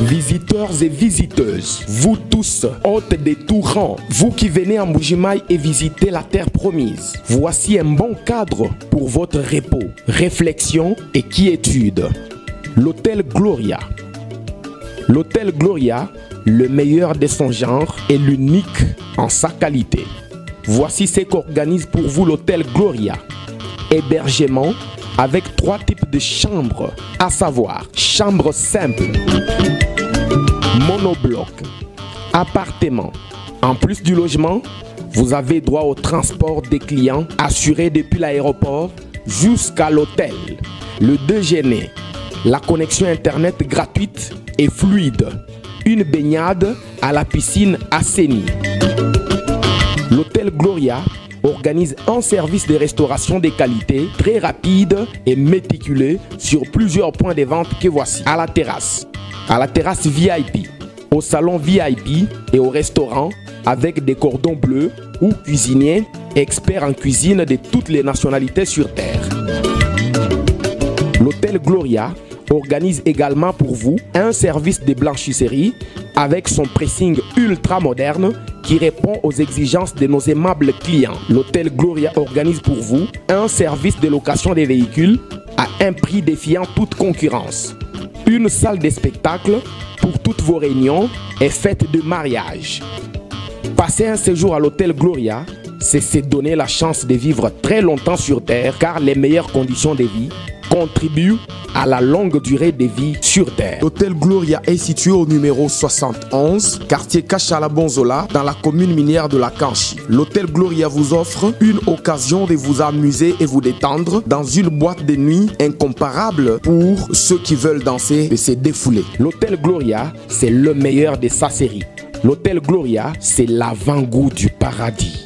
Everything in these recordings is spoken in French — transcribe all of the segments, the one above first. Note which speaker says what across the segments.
Speaker 1: Visiteurs et visiteuses, vous tous, hôtes des tout rangs, vous qui venez en Mbuji-Mayi et visiter la terre promise, voici un bon cadre pour votre repos, réflexion et quiétude. L'hôtel Gloria. L'hôtel Gloria, le meilleur de son genre et l'unique en sa qualité. Voici ce qu'organise pour vous l'hôtel Gloria. Hébergement avec 3 types de chambres, à savoir chambre simple, monobloc, appartement. En plus du logement, vous avez droit au transport des clients assuré depuis l'aéroport jusqu'à l'hôtel. Le déjeuner, la connexion internet gratuite et fluide. Une baignade à la piscine assainie. L'hôtel Gloria organise un service de restauration de qualité très rapide et méticuleux sur plusieurs points de vente que voici. À la terrasse VIP, au salon VIP et au restaurant avec des cordons bleus ou cuisiniers experts en cuisine de toutes les nationalités sur terre. L'hôtel Gloria organise également pour vous un service de blanchisserie avec son pressing ultra moderne qui répond aux exigences de nos aimables clients. L'hôtel Gloria organise pour vous un service de location des véhicules à un prix défiant toute concurrence. Une salle de spectacle pour toutes vos réunions et fêtes de mariage. Passer un séjour à l'hôtel Gloria, c'est se donner la chance de vivre très longtemps sur terre car les meilleures conditions de vie contribue à la longue durée de vie sur terre. L'hôtel Gloria est situé au numéro 71, quartier Kachala Bonzola, dans la commune minière de la Kanchi. L'hôtel Gloria vous offre une occasion de vous amuser et vous détendre dans une boîte de nuit incomparable pour ceux qui veulent danser et se défouler. L'hôtel Gloria, c'est le meilleur de sa série. L'hôtel Gloria, c'est l'avant-goût du paradis.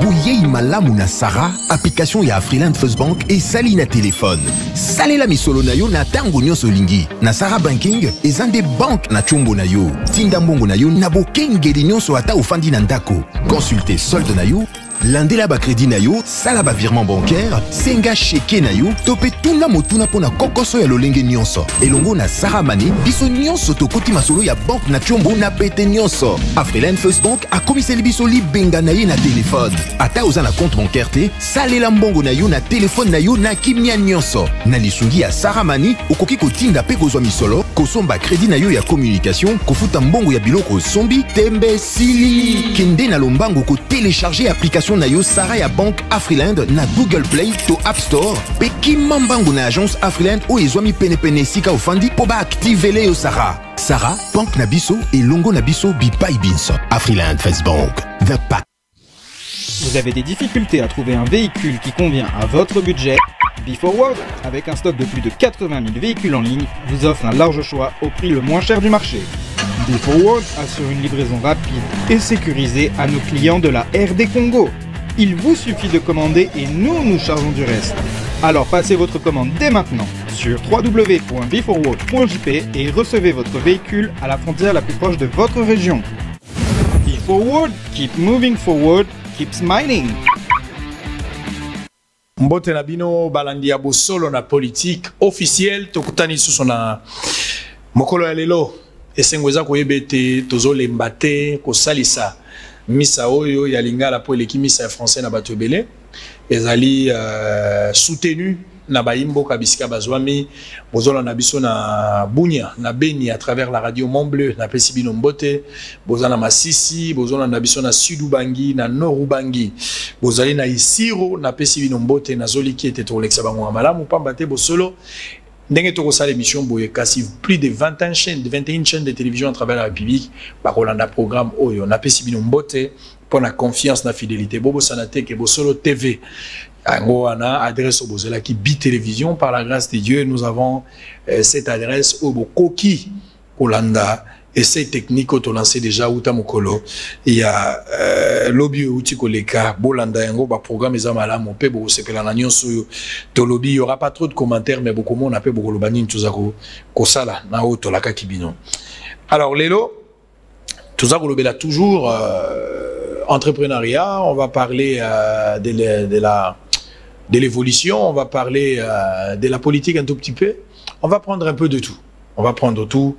Speaker 2: Bouyei malamu na Sarah, application ya Afriland First Bank et sali na téléphone. Salela misolo na yo na tango nyonso lingi. Na Sarah Banking, ezande bank na chombo na yo. Tinda mbongo na yo na bokengeli nyonso ata ofandi na ndako. Consultez solde na yo, landela ba crédit na yo, sala ba virement bancaire, senga cheke na yo, topé tuna motuna pona kokoso ya lolenge nyonso. Elongo na Sarah Money, biso nyonso tokoti masolo ya bank na chombo na pete nyonso. Afriland First Bank a komiseli biso li benga na ye na téléphone. Ata oza na compte bancaire te, salela mbongo na yo na téléphone na yo na kimia nyonso. Na lisungi ya Sarah Money, okoki kotinda pe kozwa misolo, kosomba crédit na yo ya communication, kofuta mbongo ya biloko sombi, tembe sili. Kende na lombango ko télécharger application na yo Sarah ya Bank Afriland na Google Play to App Store. Pe kimambango na agence Afriland o ezwami pene sika ofandi po ba activele yo Sarah. Sarah, Bank na biso et longo na biso bipai binso. Afriland First Bank, the pack.
Speaker 3: Vous avez des difficultés à trouver un véhicule qui convient à votre budget? BeForward, avec un stock de plus de 80 000 véhicules en ligne, vous offre un large choix au prix le moins cher du marché. BeForward assure une livraison rapide et sécurisée à nos clients de la RD Congo. Il vous suffit de commander et nous chargeons du reste. Alors passez votre commande dès maintenant sur www.beforward.jp et recevez votre véhicule à la frontière la plus proche de votre région. BeForward, keep moving forward, keep smiling.
Speaker 4: Mbote na bino balandi ya bosolo na politique officielle tokutani suso na mokolo ya lelo esengweza koyebete tozolemba te kosalisa misa oyo ya lingala po eleki misa ya français na bato ebele ezali soutenu na baimboka bisika bazwami bozola na biso na Bunia na Beni à travers la radio Mont Bleu na pesi bino mbote bozala na Masisi bozola na biso na Sud Ubangi na Nord Ubangi bozali na Isiro na pesi bino mbote na zoliki ete to lexa bango malamu pamba te bosolo ndenge to kosala émission boye kasi plus de 21 chaînes de télévision à travers la République bakolanda programme oyo na pesi bino mbote pour la confiance na fidélité bobo sanate ke bosolo TV Ango ana adresse au Bozela qui Bi Télévision par la grâce de Dieu nous avons cette adresse au Bokoki Olanda et ces techniques qu'on lancé déjà Uta Mokolo il y a lobby Uti Koleka Bolanda yango ba programme ezamala mon pe bo sepela na nyonso to lobby il y aura pas trop de commentaires mais beaucoup on appelle beaucoup lobani tuzako kosala na oto la kakibino. Alors lelo tuzako lobela toujours entrepreneuriat, on va parler de de l'évolution, on va parler de la politique un tout petit peu. On va prendre un peu de tout. On va prendre tout.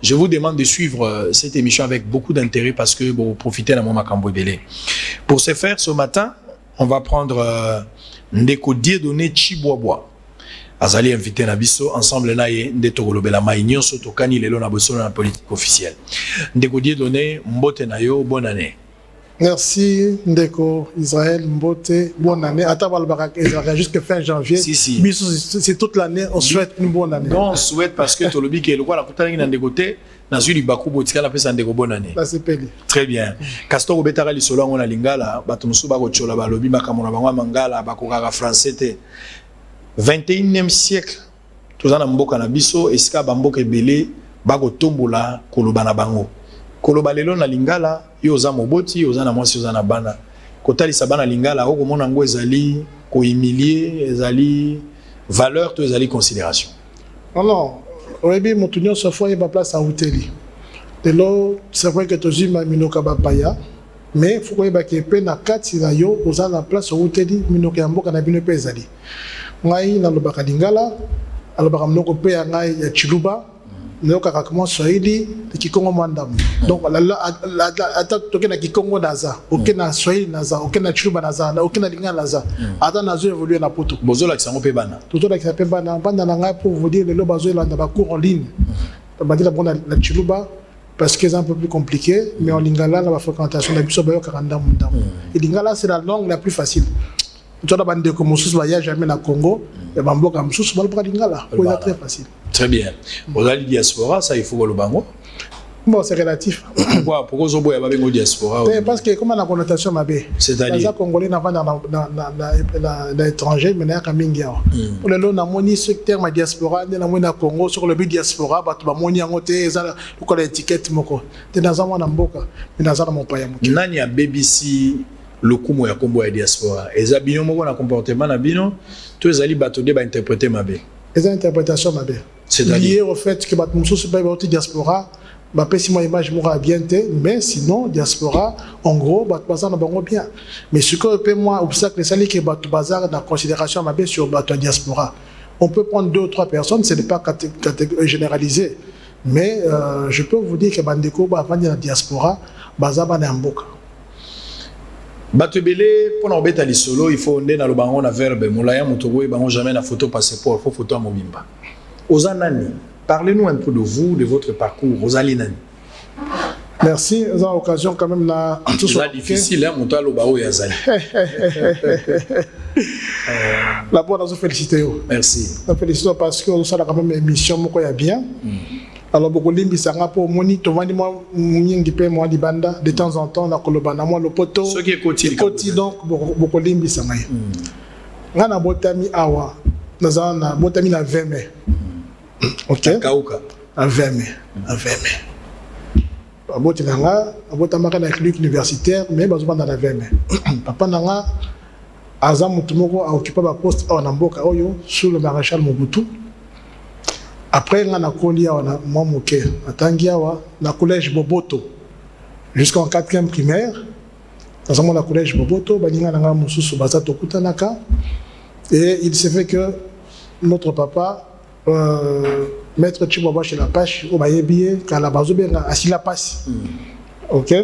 Speaker 4: Je vous demande de suivre cette émission avec beaucoup d'intérêt parce que vous profitez d'un moment Makambo Ebele. Pour ce faire, ce matin, on va prendre Ndeko Dieudonné Chiboaboa. Azali invité na biso ensemble naye ndeto kolobela mai nyonso tokani lelo na boso na politique officielle. Ndeko Dieudonné mbote na yo, bonne année.
Speaker 5: Merci Ndeko Israël Mbote, bonne année. Attends, jusqu'à fin janvier.
Speaker 4: Si.
Speaker 5: C'est toute l'année, on souhaite une bonne année.
Speaker 4: Non, on souhaite parce que Tolobi qui est le roi, la Koutani n'a dégoté, n'a su du Bakou Botika, la pesa Ndeko bonne année.
Speaker 5: C'est payé.
Speaker 4: Très bien. Castor Obetara Lissola, on a lingala, Batumusu Bagochola, Balobi, Bakamona, Mangala, Bakogara français. 21e siècle, tout ça n'a mboka na biso, eska bamboka ebele, bago tombola, kolobana bango. Kolobalelo na lingala, yoza moboti, yoza na mwasi, yoza na bana. Kotali sabana lingala, oko mona ngo ezali, ko humilier, ezali, valeur, to ezali considération.
Speaker 5: Non, Orebi Moutounion se fois il va place à Outeli. De l'eau, c'est vrai que tu as ma minoka bapaya, mais il faut que tu aies na kati na yo, oza na place à Outeli, minoka yamboka na bino pe ezali. Ngai na lobaka lingala, alobaka mnoko pe ya ngai ya Chiluba, nyoka kakamo Swahili, Kikongo Mandamu. Donc ata toke na Kikongo naza, oke na Swahili naza, oke na Chiluba naza, oke na lingala naza. Ata nazo évoluer na poto.
Speaker 4: Bozo la kisango pe bana.
Speaker 5: Toto la kisango pe bana, bana na ngai pour vous dire le bazo la na cours en ligne. Bandi la bona la Chiluba parce que c'est un peu plus compliqué, mais en lingala la fréquentation la biso bayo karanda mundamu. Et lingala c'est la langue la plus facile. Tu as des voyage jamais au Congo, et Bamboka Moussous, c'est très facile.
Speaker 4: Très bien. Vous avez la diaspora, ça il faut le bango.
Speaker 5: Bon, c'est relatif.
Speaker 4: Pourquoi vous avez la diaspora?
Speaker 5: Parce que comme la connotation m'a dit,
Speaker 4: c'est-à-dire
Speaker 5: les Congolais n'ont pas dans l'étranger, mais il y a quand même pour le long, on a ce terme diaspora, on a Congo sur le but diaspora, on a l'étiquette, on a dans un Mboka, mais dans un pays.
Speaker 4: Nani a BBC le coup ya kombo ya diaspora eza bino moko na comportement na bino to ezali bato de ba interpréter mabe
Speaker 5: eza interprétation mabe c'est lié au fait que bato mususu ba bato diaspora ba pesi moi image moko bien té mais sinon diaspora en gros bato bazar na bango bien mais ce que peut moi obstacle c'est que bato bazar na considération mabe sur bato diaspora on peut prendre 2 ou 3 personnes ce n'est pas généralisé mais je peux vous dire que bandeko ba vandi na diaspora bazar ba na mboka.
Speaker 4: Batebele pour nous bêta solo il faut ndé na lobango na verbe molaya motobo et bango jamais na photo passeport faut photo à mobimba. Ozanani, parlez-nous un peu de vous, de votre parcours. Ozalinani.
Speaker 5: Merci, nous avons l'occasion quand même là.
Speaker 4: C'est difficile hein monter lobao ya zali.
Speaker 5: La bonne nous féliciter.
Speaker 4: Merci.
Speaker 5: Nous félicitons parce que nous avons quand même une émission moko ya bien. Alors beaucoup limbi sanga pour moni to vandi moi nyingi pe moi libanda de temps en temps na kolobana moi le poto
Speaker 4: ce qui est
Speaker 5: koti donc beaucoup limbi sanga ngana botami awa na botami na 20 mai OK
Speaker 4: kauka
Speaker 5: à 20 mai aboti nanga abotamaka na clinique universitaire mais bazo banda na 20 mai papa nanga aza mutu moko a occupé ba poste na mboka oyo sous le maréchal Mobutu. Après, on a collé à la collège Boboto jusqu'en 4e primaire. Dans le collège Boboto, et il s'est fait que notre papa, maître Chiboba chez la pâche, au Bayebié, quand la base a assis la passe. Ok,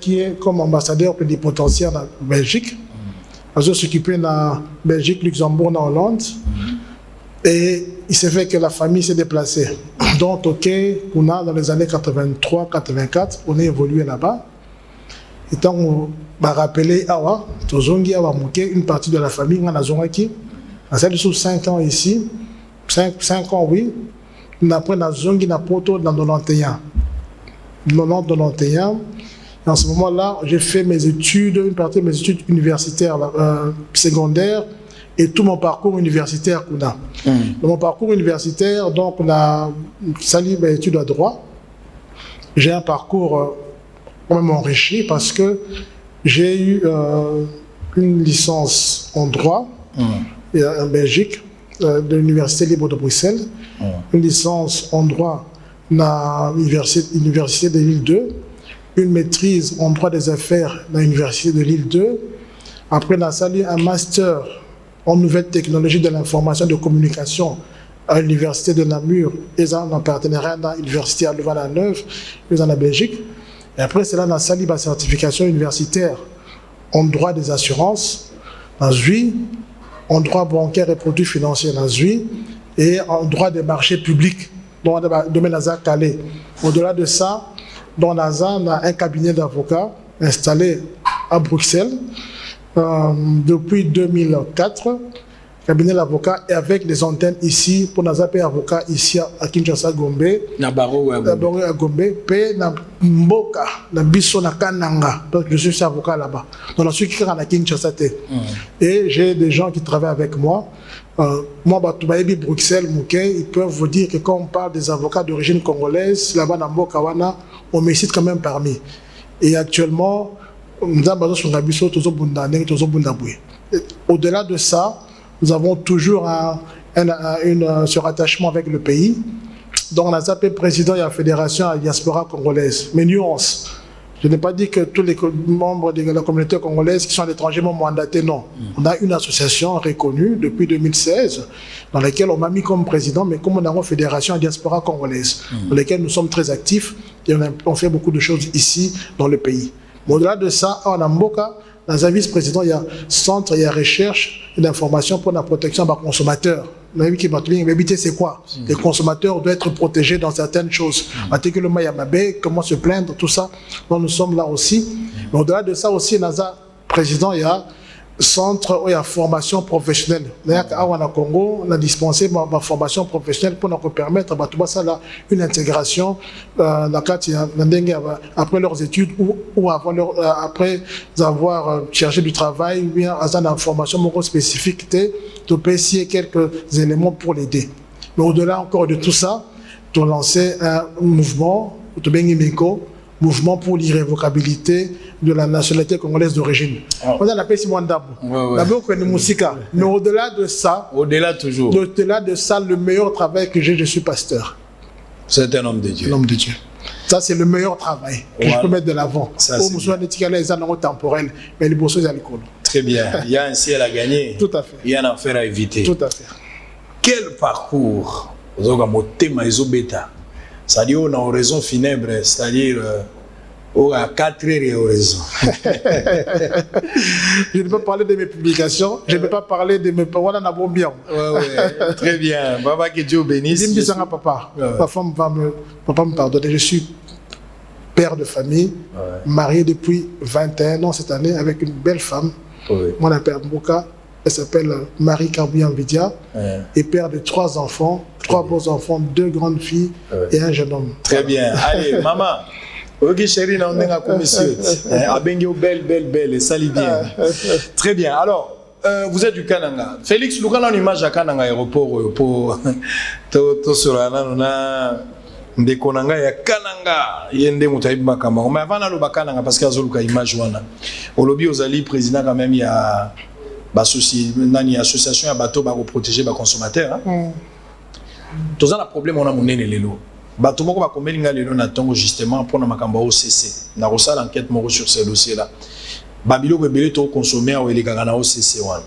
Speaker 5: qui est comme ambassadeur plénipotentiaire en Belgique. Il a s'occupé de la Belgique, Luxembourg, en Hollande. Et il s'est fait que la famille s'est déplacée. Donc, OK, on a dans les années 83-84, on a évolué là-bas. Et tant on m'a rappelé, une partie de la famille, on a zongi, on a 5 ans ici, 5 ans, oui. Après, on a zongi na poto dans 91. 91. Et en ce moment-là, j'ai fait mes études, une partie de mes études universitaires secondaires, et tout mon parcours universitaire qu'on a. Dans mon parcours universitaire, donc on a sali mes études à droit. J'ai un parcours quand même enrichi parce que j'ai eu une licence en droit en Belgique, de l'Université libre de Bruxelles, une licence en droit à l'Université de Lille 2, une maîtrise en droit des affaires dans l'université de Lille 2. Après, on a salué un master en nouvelles technologies de l'information et de communication à l'université de Namur et en partenariat dans l'université à Louvain-la-Neuve, en la Belgique. Et après, c'est là qu'on a salué la certification universitaire en droit des assurances, dans ZUI, en droit bancaire et produits financiers, dans ZUI, et en droit des marchés publics, dans le domaine de Calais. Au-delà de ça, dans NASA, on a un cabinet d'avocats installé à Bruxelles depuis 2004, cabinet d'avocats et avec les antennes ici pour NASA et avocats ici à Kinshasa Gombe,
Speaker 4: Nabaro
Speaker 5: à Gombe, puis na Mboka, na Bisso na Kananga. Donc je suis avocat là-bas. Donc je suis à Kinshasa. Et j'ai des gens qui travaillent avec moi. Moi, Batoubaïbi, Bruxelles, Mouké, ils peuvent vous dire que quand on parle des avocats d'origine congolaise, là-bas, dans Mbokawana, on me cite quand même parmi. Et actuellement, au-delà de ça, nous avons toujours ce rattachement avec le pays. Donc, on a zappé président de la Fédération à la diaspora congolaise. Mais nuance. Je n'ai pas dit que tous les membres de la communauté congolaise qui sont à l'étranger m'ont mandaté, non. On a une association reconnue depuis 2016 dans laquelle on m'a mis comme président, mais comme on a une fédération à la diaspora congolaise, dans laquelle nous sommes très actifs et on fait beaucoup de choses ici dans le pays. Mais au-delà de ça, en Mboka, dans un vice-président, il y a centre, il y a recherche et d'information pour la protection des consommateurs. C'est quoi? Les consommateurs doivent être protégés dans certaines choses. Comment se plaindre, tout ça. Donc nous sommes là aussi. Mais au-delà de ça aussi, NASA président, il y a centre où il y a formation professionnelle. D'ailleurs, au Congo, on a dispensé ma formation professionnelle pour nous permettre une intégration après leurs études ou après avoir cherché du travail ou bien avoir une formation spécifique de payer quelques éléments pour l'aider. Mais au-delà encore de tout ça, de lancer un mouvement, mouvement pour l'irrévocabilité de la nationalité congolaise d'origine. On a appelé Simon Dabo. Mais au-delà de ça,
Speaker 4: au-delà
Speaker 5: de ça, le meilleur travail que j'ai, je suis pasteur.
Speaker 4: C'est un homme de Dieu.
Speaker 5: Un homme de Dieu. Ça, c'est le meilleur travail que je peux mettre de l'avant.
Speaker 4: Très bien. Il y a un ciel à gagner.
Speaker 5: Tout à fait.
Speaker 4: Il y a un enfer à éviter.
Speaker 5: Tout à fait.
Speaker 4: Quel parcours? C'est-à-dire, on a une raison funèbre, c'est-à-dire, on a 4 heures et raison.
Speaker 5: Je ne peux pas parler de mes publications, je ne peux pas parler de mes paroles en abon bien.
Speaker 4: Oui, très bien. Papa, que Dieu bénisse.
Speaker 5: Dis-moi ça, papa. Ma femme va me pardonner. Je suis père de famille, marié depuis 21 ans cette année avec une belle femme. Mon père Mboka. Elle s'appelle Marie Karbouyan Vidia et père de 3 enfants, 3 beaux enfants, 2 grandes filles et un jeune homme.
Speaker 4: Très bien. Allez, maman. Ok, chérie, on est en commission. Abengio, belle, ça lit bien. Très bien. Alors, vous êtes du Kananga. Félix, nous avons une image à Kananga aéroport pour tout sur la Ndekonanga ya Kananga yende mutayibi makamba. Mais avant na lo Kananga parce que azoluka image wana. Olobi ozali président quand même il y a association à bateau pour protéger les consommateurs. Tous un problème on a monné lelo. Bateau moko ba komelinga lelo na tongo justement pour na makamba OCC. Na rosa l'enquête sur ce dossier là. Babilo bebele to consommer au elikaka na OCC wana.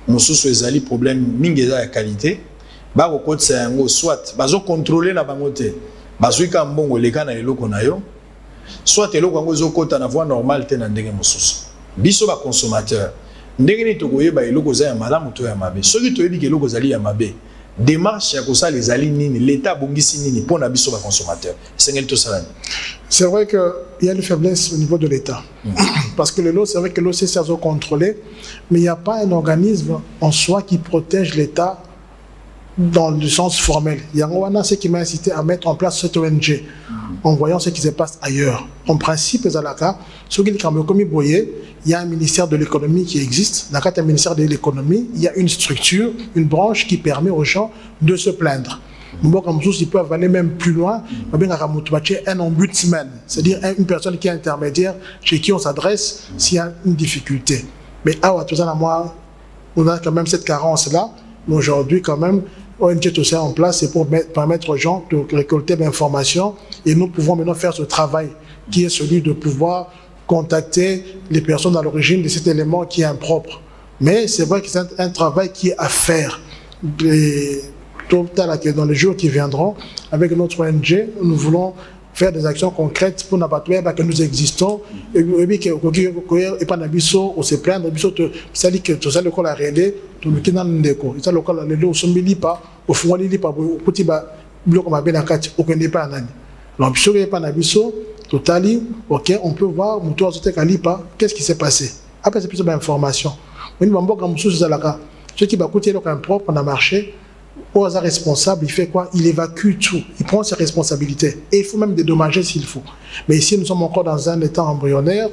Speaker 4: Mosusu ezali problème mingeza ya qualité. Ba ko kotsa yango soit bazo contrôler na bango te. Bazuika mbongo lekana eloko na yo. Soit eloko yango zo kota na voie normale te na ndenge mosusu. Biso ba consommateur ndenge to koyeba eloko za ya malamu to ya mabe soki toyebi ke eloko zali ya mabe démarche ya kosala ezali nini l'état bongisi nini pour na biso ba consommateur sengeli to salani.
Speaker 5: C'est vrai que il y a une faiblesse au niveau de l'état parce que c'est vrai que l'OCC est contrôlé mais il n'y a pas un organisme en soi qui protège l'état dans le sens formel. Il y a ce qui m'a incité à mettre en place cette ONG en voyant ce qui se passe ailleurs. En principe, il y a un ministère de l'économie qui existe. Dans le ministère de l'économie, il y a une structure, une branche qui permet aux gens de se plaindre. Ils peuvent aller même plus loin. Un ombudsman, c'est-à-dire une personne qui est intermédiaire chez qui on s'adresse s'il y a une difficulté. Mais on a quand même cette carence-là. Mais aujourd'hui, quand même, ONG tout ça en place, c'est pour permettre aux gens de récolter l'information et nous pouvons maintenant faire ce travail qui est celui de pouvoir contacter les personnes à l'origine de cet élément qui est impropre. Mais c'est vrai que c'est un travail qui est à faire. Dans les jours qui viendront, avec notre ONG, nous voulons faire des actions concrètes pour que nous existons et pas nabiso on se plaint nabiso to sali que to sali ko la rende to mikina ndeko ça local le sombili pas au fond li pas petit ba bloc ma bena kati au connaît pas nani l'ambition est pas nabiso totali OK on peut voir muto azote kalipa qu'est-ce qui s'est passé après c'est plus d'information on va mboka mususu zalaka ceux qui ba côté le propre on a marché. Au hasard responsable, il fait quoi? Il évacue tout. Il prend ses responsabilités. Et il faut même dédommager s'il faut. Mais ici, nous sommes encore dans un état embryonnaire.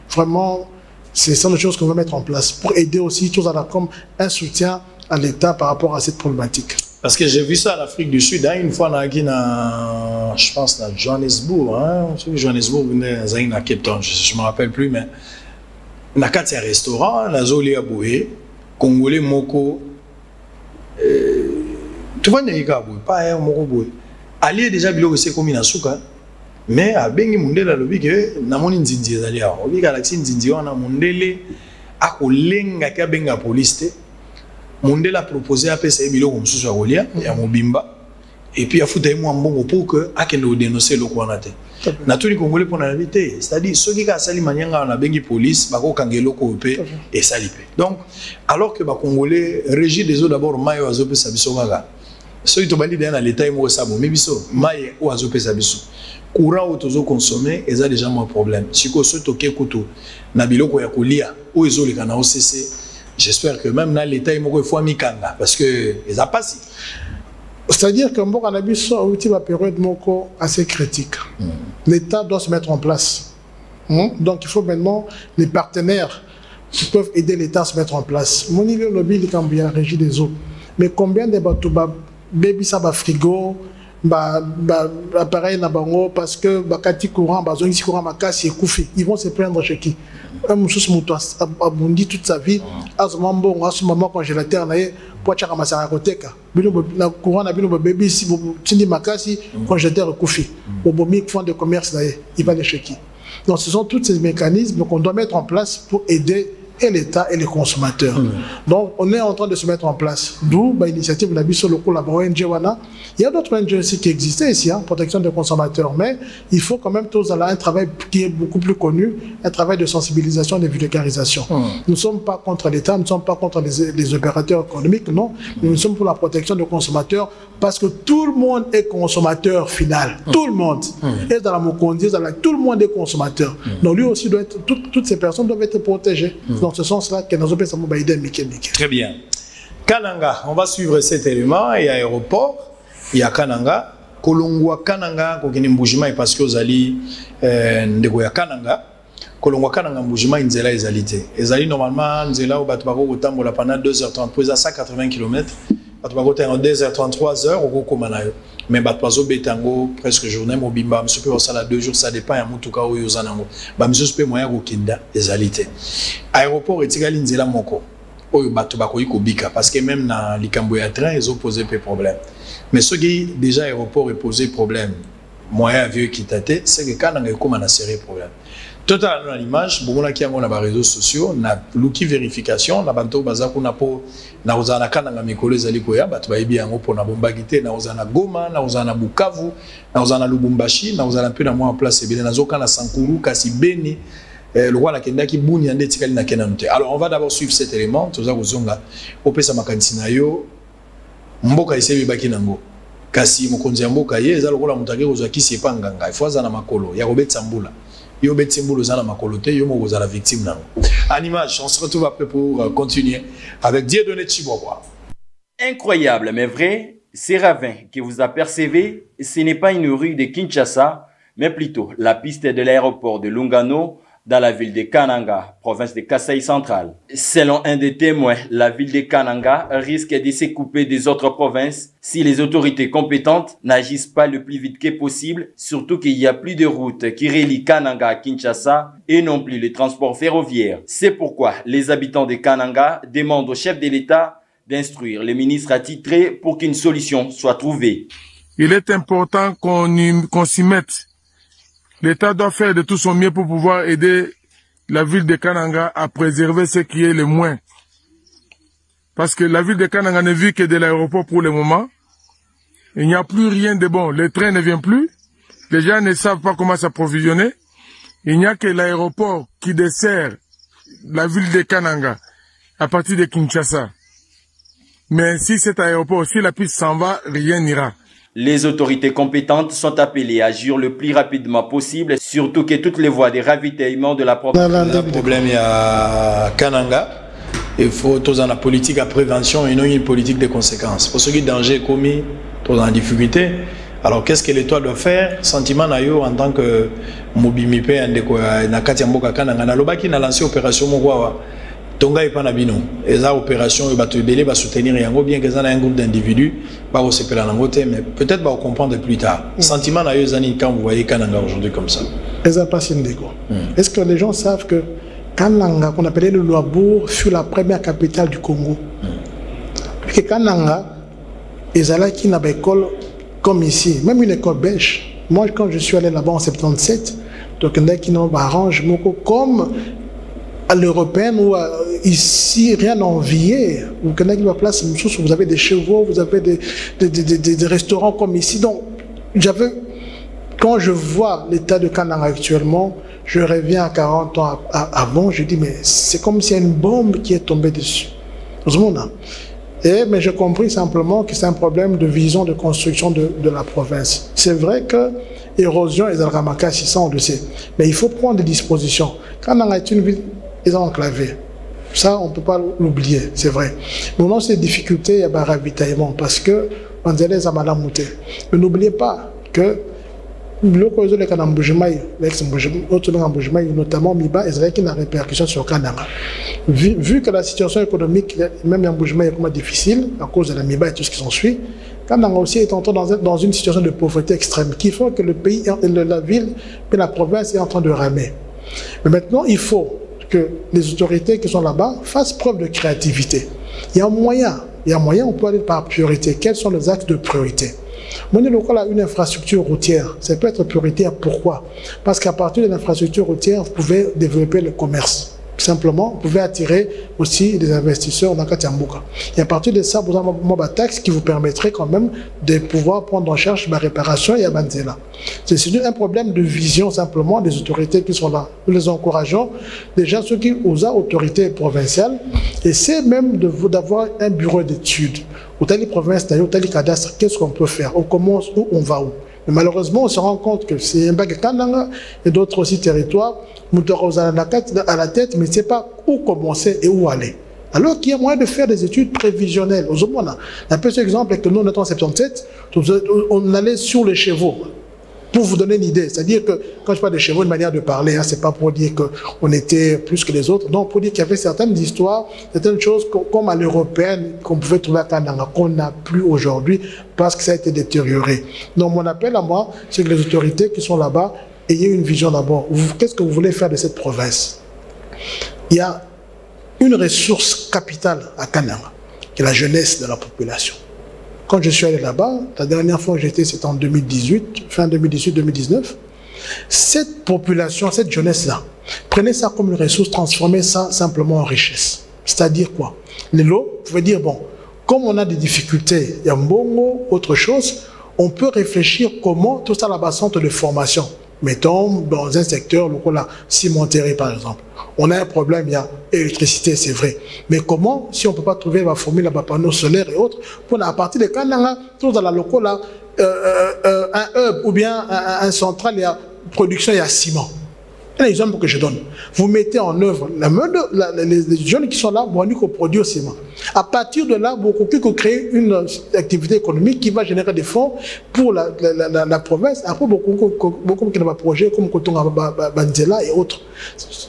Speaker 5: Vraiment, c'est ça les choses qu'on va mettre en place pour aider aussi tous comme un soutien à l'État par rapport à cette problématique.
Speaker 4: Parce que j'ai vu ça en Afrique du Sud. Une fois, je pense, à Johannesburg. Johannesburg, à Cape Town, je ne me rappelle plus, mais il y a un restaurant, la Zoli Aboué, Congolais Moko. Tu vois, il y a pas un mot. Ali déjà bilo c'est comme une souka, mais à bengi mundela lobi que na moni nzinzi ezali a. Obi galaxy nzinzi wana mundele akolenga ka benga police te. Mundela proposé à pesa bilo comme sous akolia ya mobimba et puis a futa mo mbongo pour que akende dénoncer le kwana te. Na tout les Congolais pour na vérité, c'est-à-dire ceux qui ka sali manyanga na bengi police bako kangelo ko pe et sali pe. Donc alors que ba Congolais régit des eaux d'abord mayo azope sabiso gaga. Ceux qui ont dans l'état, ils ont mais biso, maïe ou azope sabiso. Courant ou tozo consommer, ils ont déjà un problème. Si vous avez toqué couteau, nabilo ko yakolia ou ils ont les canaux cessé. J'espère que même dans l'état, ils ont fait mikanga parce que ils ont passé.
Speaker 5: C'est-à-dire que bon, on a vu ça au la période moko assez critique. L'État doit se mettre en place. Donc il faut maintenant les partenaires qui peuvent aider l'État à se mettre en place. Mon niveau lobby, il est bien régi des eaux. Mais combien de bateaux baby ça va frigo appareil na bango parce que bakati courant bazongi courant makasi ekufi ils vont se plaindre chez qui un mususu muto abundi toute sa vie azoma mbongo asuma congélateur na ye po chaka masaka koteka bino na courant na bino baby si tindi makasi congélateur ekufi obomi fond de commerce na ye il va les chez qui. Donc ce sont tous ces mécanismes qu'on doit mettre en place pour aider et l'État et les consommateurs. Donc, on est en train de se mettre en place. D'où l'initiative de la BISO, la ONG Wana. Il y a d'autres ONG aussi qui existaient ici, protection des consommateurs. Mais il faut quand même tous un travail qui est beaucoup plus connu, un travail de sensibilisation et de vulgarisation. Nous ne sommes pas contre l'État, nous ne sommes pas contre les opérateurs économiques, non. Mais nous sommes pour la protection des consommateurs parce que tout le monde est consommateur final. Tout le monde. Et dans la Mokondi, tout le monde est consommateur. Donc lui aussi, doit être, toutes ces personnes doivent être protégées. Dans ce sens-là, que nous avons
Speaker 4: très bien. Kananga, on va suivre cet élément. Il y a aéroport, il y a Kananga. Kolongwa Kananga, kokini mbujima parce que vous allez ndeko ya Kananga. Kolongwa Kananga mbujima inzela ezalité. Ezali normalement nzela au batubako kotambola pendant 2h30 pour 180 km. Batubako en 2h30 3h au komanayo. Mais batwazo betango presque journée mobimba monsieur peut ça 2 jours ça dépend ya mutuka oyo zanango ba monsieur peut moya ko kinda ezalité aéroport etikali nzela moko oyo bato bakoyi kobika parce que même na likambo ya train ils ont posé peu problème mais ce qui déjà aéroport est posé problème moyen avion qui tate c'est que quand on a comme na sérieux problème total dans l'image bomona ki yango na ba réseaux sociaux na luki vérification na banto bazako na po na ozana kananga mikolo ezali koya bato bayebi yango pona bombagité na ozana Goma na ozana Bukavu na ozana Lubumbashi na ozana pe na moi en place ebele na zoka na Sankuru kasi Beni le roi la kenda ki buni ande tikali na kena noté. Alors on va d'abord suivre cet élément toza kozonga opesa makanisi na yo mboka isebi baki nango kasi mokonzi ya mboka ye ezalo kola mutake kozwa kisi epanganga ifo azana makolo ya robetsa mbula yo betsimbulu zana makolote yo mo la victime nango. En image, on se retrouve après pour continuer avec Dieudonné Chibokwa.
Speaker 6: Incroyable mais vrai, ces ravins que vous apercevez, ce n'est pas une rue de Kinshasa, mais plutôt la piste de l'aéroport de Lungano dans la ville de Kananga, province de Kasaï centrale. Selon un des témoins, la ville de Kananga risque de se couper des autres provinces si les autorités compétentes n'agissent pas le plus vite que possible, surtout qu'il n'y a plus de route qui relie Kananga à Kinshasa et non plus les transports ferroviaires. C'est pourquoi les habitants de Kananga demandent au chef de l'État d'instruire les ministres attitrés pour qu'une solution soit trouvée.
Speaker 7: Il est important qu'on s'y mette l'État doit faire de tout son mieux pour pouvoir aider la ville de Kananga à préserver ce qui est le moins. Parce que la ville de Kananga ne vit que de l'aéroport pour le moment. Il n'y a plus rien de bon. Le train ne vient plus. Les gens ne savent pas comment s'approvisionner. Il n'y a que l'aéroport qui dessert la ville de Kananga à partir de Kinshasa. Mais si cet aéroport, si la piste s'en va, rien n'ira.
Speaker 6: Les autorités compétentes sont appelées à agir le plus rapidement possible, surtout que toutes les voies de ravitaillement de la province.
Speaker 4: Le problème, il y a Kananga. Il faut tous dans la politique à prévention et non une politique de conséquences. Pour ceux qui danger commis, tous en difficulté. Alors qu'est-ce que l'État doit faire? Sentiment nayo en tant que mobimipé na Katiamboka Kananga na lobaki na lancé opération Mogwawa. Tonga et Panabino. Et ça opération il va te belé va soutenir yango bien que ça a un groupe d'individus va au CPL en Angote mais peut-être va comprendre plus tard. Sentiment nayo zani quand vous voyez Kananga aujourd'hui comme ça.
Speaker 5: Est-ce que les gens savent que Kananga, qu'on appelait le Louabourg, fut la première capitale du Congo? Que Kananga, Ezalaki n'a pas école comme ici, même une école belge. Moi, quand je suis allé là-bas en 77, donc il y en a qui n'ont pas arrangé comme à l'européenne ou ici, rien n'envier. Vous connaissez la place, vous avez des chevaux, vous avez des restaurants comme ici. Donc, quand je vois l'état de Kananga actuellement, je reviens à 40 ans avant, je dis, mais c'est comme s'il y a une bombe qui est tombée dessus. Mais j'ai compris simplement que c'est un problème de vision de construction de la province. C'est vrai que l'érosion est Ramaka 600, on le sait. Mais il faut prendre des dispositions. Kananga est une ville, ils sont enclavés. Ça, on ne peut pas l'oublier, c'est vrai. Mais dans ces difficultés, il y a un ravitaillement parce que on est à Malamouté. Mais n'oubliez pas que le cause de Kanamboujimaï, notamment Miba, Israël qui a une répercussion sur Kananga. Vu que la situation économique, même Yamboujimaï, est vraiment difficile à cause de la Miba et tout ce qui s'ensuit, Kananga aussi est entré dans une situation de pauvreté extrême qui fait que le pays, la ville et la province est en train de ramer. Mais maintenant, il faut que les autorités qui sont là-bas fassent preuve de créativité. Il y a un moyen, on peut aller par priorité. Quels sont les axes de priorité? Mon local a une infrastructure routière. Ça peut être prioritaire. Pourquoi? Parce qu'à partir de l'infrastructure routière, vous pouvez développer le commerce. Simplement, vous pouvez attirer aussi des investisseurs dans Katiamboka. Et à partir de ça, vous avez une taxe qui vous permettrait quand même de pouvoir prendre en charge la réparation et la banzela. C'est un problème de vision simplement des autorités qui sont là. Nous les encourageons, déjà ceux qui aux autorités provinciales, essaient même d'avoir un bureau d'études. Au tali province, au tali cadastre, qu'est-ce qu'on peut faire? On commence où, on va où? Mais malheureusement, on se rend compte que c'est un bac Kananga et d'autres aussi territoires, à la tête, mais ne sait pas où commencer et où aller. Alors qu'il y a moyen de faire des études prévisionnelles. Un petit exemple est que nous, en 1977, on allait sur les chevaux. Pour vous donner une idée, c'est-à-dire que quand je parle de chevaux, une manière de parler, ce n'est pas pour dire qu'on était plus que les autres, non, pour dire qu'il y avait certaines histoires, certaines choses comme à l'européenne qu'on pouvait trouver à Kananga, qu'on n'a plus aujourd'hui parce que ça a été détérioré. Donc mon appel à moi, c'est que les autorités qui sont là-bas ayez une vision d'abord. Qu'est-ce que vous voulez faire de cette province? Il y a une ressource capitale à Kananga, qui est la jeunesse de la population. Quand je suis allé là-bas, la dernière fois que j'étais, c'était en 2018, fin 2018-2019, cette population, cette jeunesse-là, prenez ça comme une ressource, transformez ça simplement en richesse. C'est-à-dire quoi? Les lots, vous pouvez dire, bon, comme on a des difficultés, il y a Mbongo, autre chose, on peut réfléchir comment tout ça là-bas centre de formation. Mettons, dans un secteur, le la cimenterie par exemple. On a un problème, il y a électricité, c'est vrai. Mais comment, si on ne peut pas trouver la formule, la panneaux solaires et autres, pour à partir de Kananga, tout dans la locale, là, un hub ou bien un central, il y a production, il y a ciment. Un exemple que je donne. Vous mettez en œuvre les jeunes qui sont là, vous allez produire au ciment. À partir de là, vous pouvez créer une activité économique qui va générer des fonds pour la province. Après, beaucoup qui ont des projets comme Kotonga Banzela et autres.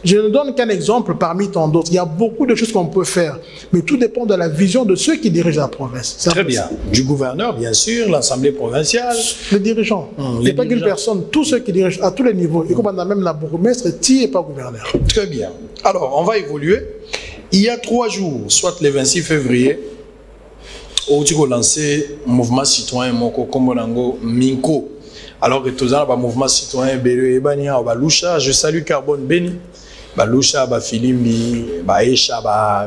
Speaker 5: Je ne donne qu'un exemple parmi tant d'autres. Il y a beaucoup de choses qu'on peut faire, mais tout dépend de la vision de ceux qui dirigent la province.
Speaker 4: Très bien. Du gouverneur, bien sûr, l'Assemblée provinciale.
Speaker 5: Les dirigeants. Il n'y a pas qu'une personne, tous ceux qui dirigent à tous les niveaux. Et comme on a même la bourgmestre, et pas gouverneur.
Speaker 4: Très bien. Alors, on va évoluer. Il y a 3 jours, soit le 26 février, où tu as lancé un mouvement citoyen Moko Kombonango Minko. Alors que tous les mouvements citoyens, Baloucha, je salue Carbone Béni, Baloucha, Filimbi, Baïcha,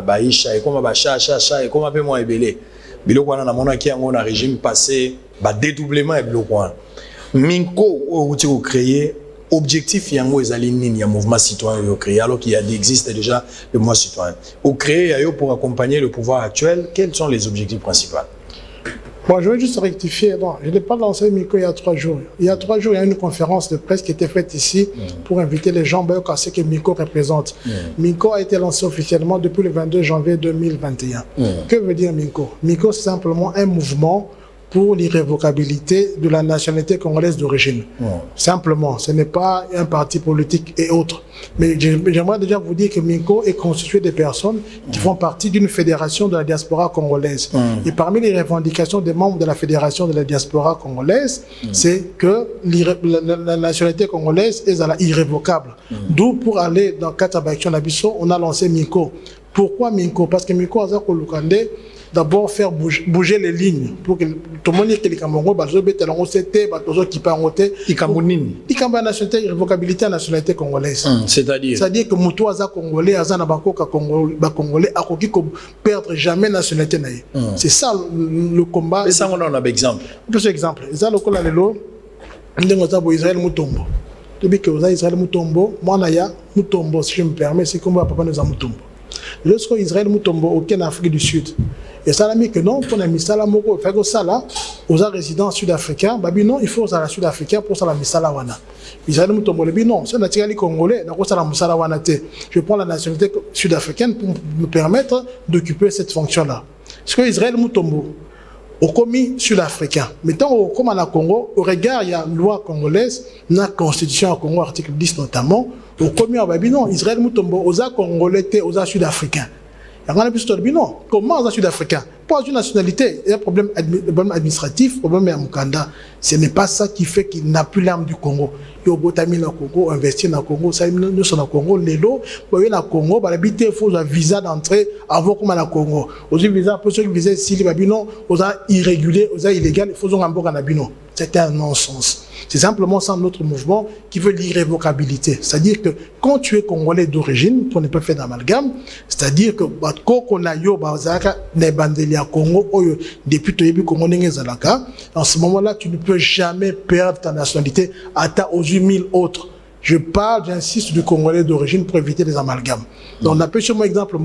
Speaker 4: Baïcha, et comme Bacha, et comme un peu moins ébélé. Biloko na mona qui a un régime passé, dédoublement et biloko. Minko, où tu as créé, objectif, il y a un mouvement citoyen créé, alors qu'il existe déjà le mouvement citoyen. Au créé, pour accompagner le pouvoir actuel, quels sont les objectifs principaux?
Speaker 5: Bon, je vais juste rectifier. Non, je n'ai pas lancé Miko il y a 3 jours. Il y a 3 jours, il y a une conférence de presse qui était faite ici pour inviter les gens à ce que Miko représente. Miko a été lancé officiellement depuis le 22 janvier 2021. Que veut dire Miko? Miko, c'est simplement un mouvement pour l'irrévocabilité de la nationalité congolaise d'origine. Simplement, ce n'est pas un parti politique et autres. Mais j'aimerais déjà vous dire que Minko est constitué de personnes qui font partie d'une fédération de la diaspora congolaise. Et parmi les revendications des membres de la fédération de la diaspora congolaise, c'est que la nationalité congolaise est irrévocable. D'où pour aller dans Katabaction Nabiso, on a lancé Minko. Pourquoi Minko? Parce que Minko a d'abord faire bouger les lignes pour que tout le monde ait que les Camerounais qui la nationalité irrévocabilité à la nationalité congolaise. C'est-à-dire que Moutouaza congolais, Azana Bakoka congolais, a perdre jamais la nationalité. C'est ça le combat.
Speaker 4: Et ça, on a un exemple.
Speaker 5: Par exemple, Israël Moutombo. Depuis que vous avez Israël Moutombo, moi, Naya Moutombo, si je me permets, c'est comme papa nous a Moutombo. Lorsque Israël Moutombo, aucun Afrique du Sud. Et ça a mis que non, pour la misala moko, fait que ça là, aux résidents sud-africains, babi non, il faut ça la sud-africain pour ça la misala wana. Israël Moutombo, le non, c'est naturellement congolais, donc ça la misala wana te. Je prends la nationalité sud-africaine pour me permettre d'occuper cette fonction-là. Parce que Israël Moutombo, au commis sud-africain, mettons au comme à la Congo, au regard, il y a une loi congolaise, la constitution au Congo, article 10 notamment, au commis à babi non, Israël Moutombo, aux congolais, aux sud-africains. Non. Comment un Sud-Africain? Pas une nationalité, il y a un problème administratif, problème à Mukanda. Ce n'est pas ça qui fait qu'il n'a plus l'âme du Congo. Il y a Botami dans le Congo, investir dans le Congo, ça nous sommes dans le Congo, les lots, il y a le Congo, il faut un visa d'entrée avant comme à Congo. Aujourd'hui, visa, pour ceux qui visaient ici, non, aux irréguliers, aux illégaux, il faut un bon canabino. C'est un non-sens. C'est simplement ça notre mouvement qui veut l'irrévocabilité. C'est-à-dire que quand tu es congolais d'origine, on ne peut pas faire d'amalgame, c'est-à-dire que en ce moment-là, tu ne peux jamais perdre ta nationalité à aux 8000 autres. Je parle, j'insiste, du Congolais d'origine pour éviter les amalgames. Donc on appelle sur mon exemple,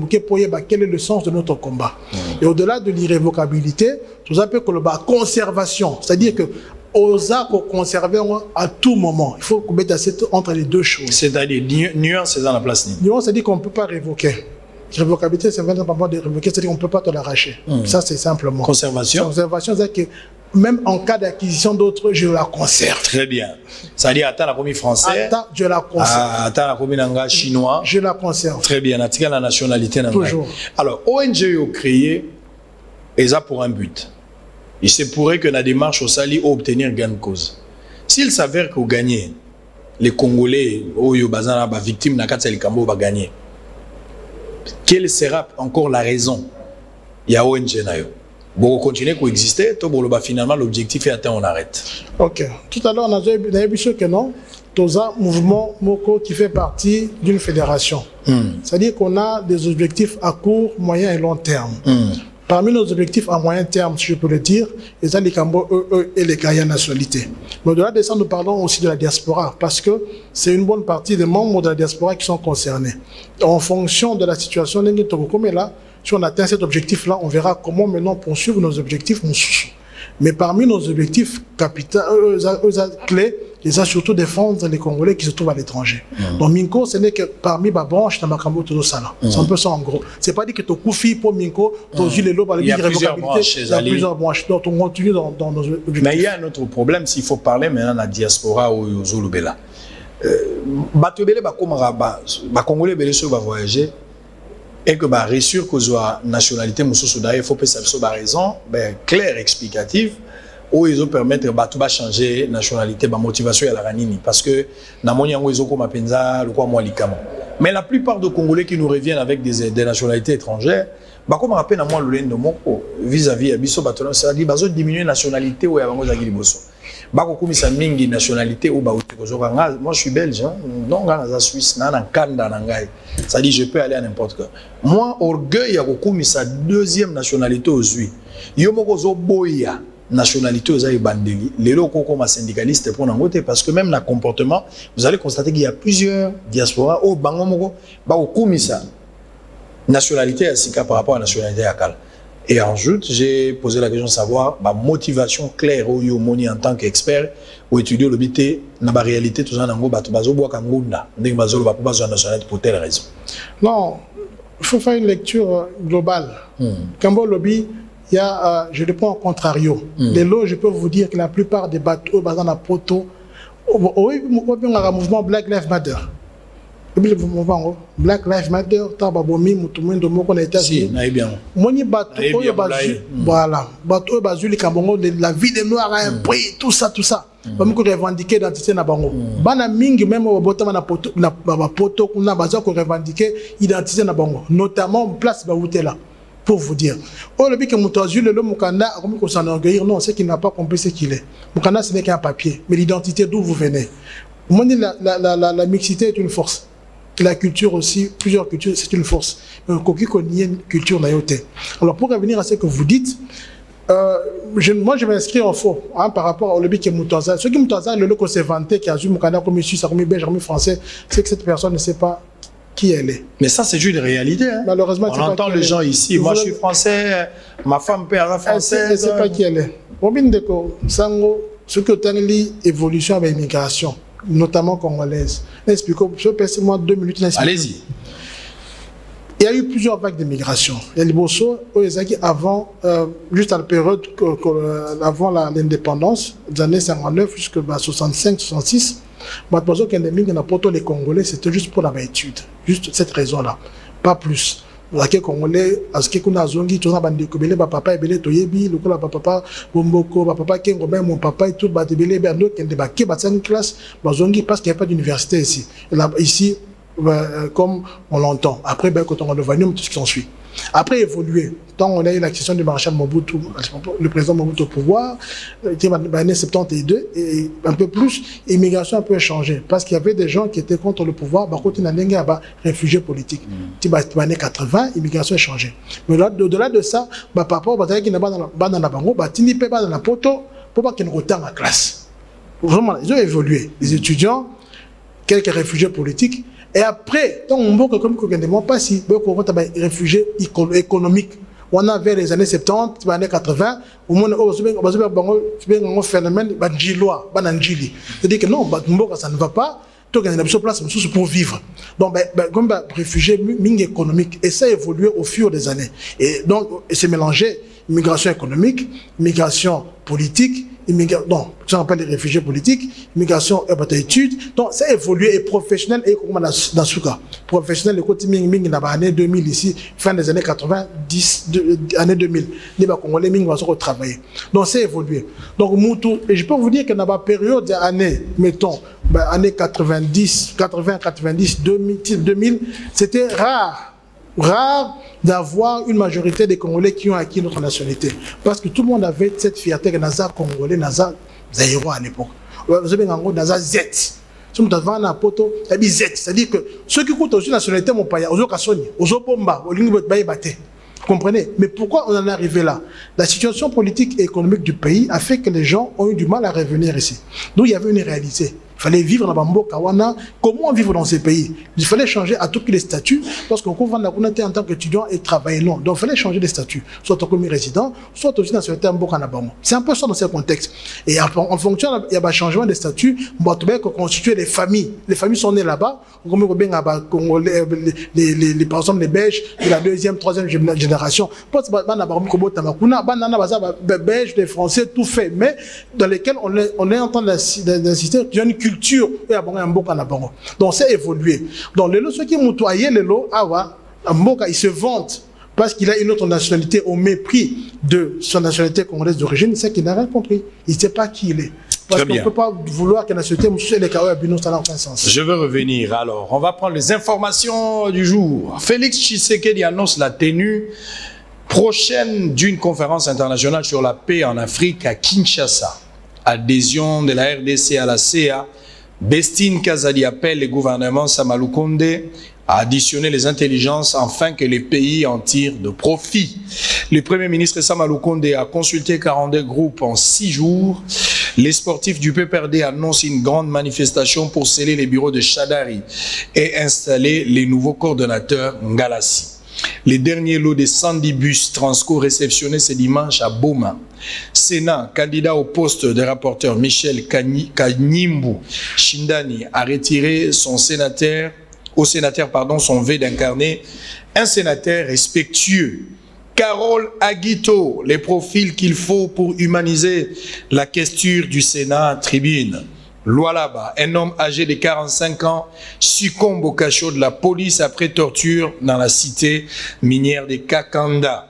Speaker 5: quel est le sens de notre combat. Et au-delà de l'irrévocabilité, je appelle la conservation. C'est-à-dire que aux arts qu'on conserve à tout moment. Il faut qu'on mette entre les deux choses.
Speaker 4: C'est-à-dire, nuance, c'est dans la place.
Speaker 5: Nuance, c'est-à-dire qu'on ne peut pas révoquer. Révocabilité, c'est vraiment pas de révoquer, c'est-à-dire qu'on ne peut pas te l'arracher. Ça, c'est simplement.
Speaker 4: Conservation.
Speaker 5: Conservation, c'est-à-dire que même en cas d'acquisition d'autres, je la conserve.
Speaker 4: Très bien. C'est-à-dire, attends la commis français.
Speaker 5: Attends, je la conserve.
Speaker 4: Attends la commis chinois.
Speaker 5: Je la conserve.
Speaker 4: Très bien. Attends la nationalité.
Speaker 5: Toujours.
Speaker 4: Alors, ONG ont créé, et ça pour un but. Il se pourrait que la démarche au Sali obtenir gain de cause. S'il s'avère que vous gagnez, les Congolais, victimes de Likambo va gagner. Quelle sera encore la raison? Il y a ONG. Vous continuez à exister, finalement l'objectif est atteint, on arrête.
Speaker 5: Ok. Tout à l'heure, on a dit que non. Tout un mouvement Moko qui fait partie d'une fédération. C'est-à-dire qu'on a des objectifs à court, moyen et long terme. Parmi nos objectifs à moyen terme, si je peux le dire, les Alicambo, et les Kaya nationalités. Mais au-delà de ça, nous parlons aussi de la diaspora, parce que c'est une bonne partie des membres de la diaspora qui sont concernés. En fonction de la situation, si on atteint cet objectif-là, on verra comment maintenant poursuivre nos objectifs. Mais parmi nos objectifs clés, ils ont surtout défendre les Congolais qui se trouvent à l'étranger. Donc Minko, ce n'est que parmi ma branche dans Makambo tout ça. C'est un peu ça en gros. C'est pas dit que tu koufi pour Minko,
Speaker 4: il y a plusieurs branches.
Speaker 5: Il y a plusieurs branches. Donc on continue dans nos objectifs.
Speaker 4: Mais il y a un autre problème, s'il faut parler maintenant de la diaspora ou aux Zolubela. Batobele ba Congolais va voyager. Et que réussir que la nationalité il faut que ça soit raison claire, explicative, où ils ont permettre de changer la nationalité, la motivation à la ranini. Parce que mais la plupart des Congolais qui nous reviennent avec des nationalités étrangères, comme on rappelle à moi vis-à-vis de Bisso, c'est-à-dire diminuer la nationalité où il y a bakokumisa mingi nationalité ou bauti kozoka nga moi je suis belge hein? Non nga na Suisse na kanda na ngai ça dit je peux aller à n'importe quoi moi orgueil ya kokumisa deuxième nationalité ozui yo moko zo boya nationalité aux bandeli les locaux comme syndicalistes pour n'angote parce que même dans comportement vous allez constater qu'il y a plusieurs diasporas au bango moko bakokumisa nationalité à Sika par rapport à la nationalité à Kal. Et ensuite, j'ai posé la question de savoir ma motivation claire au Yomoni en tant qu'expert ou étudier le BT, dans la réalité, tout ça, dans le bazo bois kangunda, dans le bazo le bazo nationalité pour telle raison.
Speaker 5: Non, il faut faire une lecture globale. Kambo lobby, il y a, je le prends au contrario. Les lots, je peux vous dire que la plupart des bateaux basés dans la proto, oui, un mouvement Black Lives Matter. Black Lives Matter, tababomi, mutumendo moko na États-Unis. Moni bateau, voilà, bateau bazuli kabongo de la vie des noirs a un prix, tout ça. Ba moko revendiquer identité na bango. Bana mingi même au botama na poto na poto kuna baza ko revendiquer identité na bango, notamment place ba là. Pour vous dire, oh le but que Moutazul le Mukanda a commis qu'on s'enorgueillir, non, c'est qu'il n'a pas compris ce qu'il est. Mukanda ce n'est qu'un papier, mais l'identité d'où vous venez. Moi la mixité est une force. La culture aussi, plusieurs cultures, c'est une force. Mais qu'on y ait une culture naïoté. Alors pour revenir à ce que vous dites, moi je m'inscris en faux hein, par rapport au lobby qui est Moutaza. Ce qui est Moutaza, le loco s'est vanté, qui a vu Moukanda comme Suisse, comme belge, comme français, c'est que cette personne ne sait pas qui elle est.
Speaker 4: Mais ça, c'est une réalité. Hein.
Speaker 5: Malheureusement,
Speaker 4: on entend les gens ici. Moi, je suis français, ma femme peut être française.
Speaker 5: Elle ne sait pas qui elle est. Robin Deko, Sango, ce que tu as dit, évolution avec l'immigration, notamment congolaise. Expliquez-moi, je peux passer moi 2 minutes.
Speaker 4: Allez-y.
Speaker 5: Il y a eu plusieurs vagues d'immigration. Il y a les Bosso, avant, juste à la période avant l'indépendance, des années 59 jusqu'à 65, 66, les Congolais, c'était juste pour la étude. Juste cette raison-là. Pas plus. Les Congolais, parce que nous avons dit, papa est belé, toyebi, le papa, bomboko, papa, mon papa et tout, belé, classe, parce qu'il n'y a pas d'université ici. Ici, comme on l'entend. Après, quand on a le vanum, tout ce qui s'ensuit. Après, évoluer. Tant on a eu la question du maréchal Mobutu, le président Mobutu au pouvoir, c'était en 72, et un peu plus, l'immigration a un peu changé. Parce qu'il y avait des gens qui étaient contre le pouvoir, par contre, il y a des réfugiés politiques. Dans les années 80, l'immigration a changé. Mais au-delà de ça, papa, il n'y a pas dans la bango, il n'y a pas dans la poto, pour qu'il y ait un retard en classe. Vraiment, ils ont évolué. Les étudiants, quelques réfugiés politiques. Et après, tant on voit comme qu'on pas si beaucoup de réfugiés économiques. On a vers les années 70, les années 80, au moins on a un phénomène banjilois, bananjili. C'est-à-dire que non, ça ne va pas. Donc il y a une place pour vivre. Donc comme réfugiés économiques, et ça a évolué au fur des années. Et donc c'est mélangé migration économique, migration politique. Donc, ça appelle les réfugiés politiques, immigration et études. Donc, ça a évolué et professionnel et comment dans ce cas. Professionnel, le côté ming dans l'année 2000 ici, fin des années 90, année 2000. Les Congolais ming vont se retravailler. Donc, ça a évolué. Donc, Moutou, et je peux vous dire que dans la période des années, mettons, années 90, 80, 90, 2000, c'était rare d'avoir une majorité des Congolais qui ont acquis notre nationalité. Parce que tout le monde avait cette fierté que Naza Congolais, Naza Zaïro à l'époque. Vous avez Naza Z. Si vous avez un poto, c'est-à-dire que ceux qui coûtent aussi la nationalité, mon paya, aux Okasoni, aux Opomba, aux Lingbaïbate. Vous comprenez? Mais pourquoi on en est arrivé là? La situation politique et économique du pays a fait que les gens ont eu du mal à revenir ici. Donc il y avait une réalité. Il fallait vivre dans Bambo Kawana. Comment vivre dans ces pays? Il fallait changer à tous les statuts parce qu'on était en tant qu'étudiant et travailler. Non. Donc il fallait changer les statuts. Soit en commis résident, soit aussi dans ce terme Bokanabamo. C'est un peu ça dans ce contexte. Et en fonction, il y a un changement des statuts. On va constituer les familles. Les familles sont nées là-bas. Par exemple, les Belges de la deuxième, troisième génération. Belges, les Français, tout fait. Mais dans lesquels on est en train d'insister qu'il y a une culture donc c'est évolué. Donc les lots ceux qui moutoyaient les lots il se vante parce qu'il a une autre nationalité au mépris de son nationalité congolaise d'origine, c'est qu'il n'a rien compris. Il ne sait pas qui il est. Parce qu'on ne peut pas vouloir que la nationalité ça n'a aucun sens.
Speaker 4: Je veux revenir alors. On va prendre les informations du jour. Félix Tshisekedi annonce la tenue prochaine d'une conférence internationale sur la paix en Afrique à Kinshasa. adhésion de la RDC à la CA, Bestine Kazali appelle le gouvernement Sama Lukonde à additionner les intelligences afin que les pays en tirent de profit. Le Premier ministre Sama Lukonde a consulté 42 groupes en 6 jours. Les sportifs du PPRD annoncent une grande manifestation pour sceller les bureaux de Chadari et installer les nouveaux coordonnateurs Ngalassi. Les derniers lots des 110 bus Transco réceptionnés ce dimanche à Boma. Sénat, candidat au poste de rapporteur Michel Kanyimbu Shindani a retiré son sénateur son vœu d'incarner un sénateur respectueux. Carole Aguito, les profils qu'il faut pour humaniser la questure du Sénat tribune. Lualaba, un homme âgé de 45 ans, succombe au cachot de la police après torture dans la cité minière de Kakanda.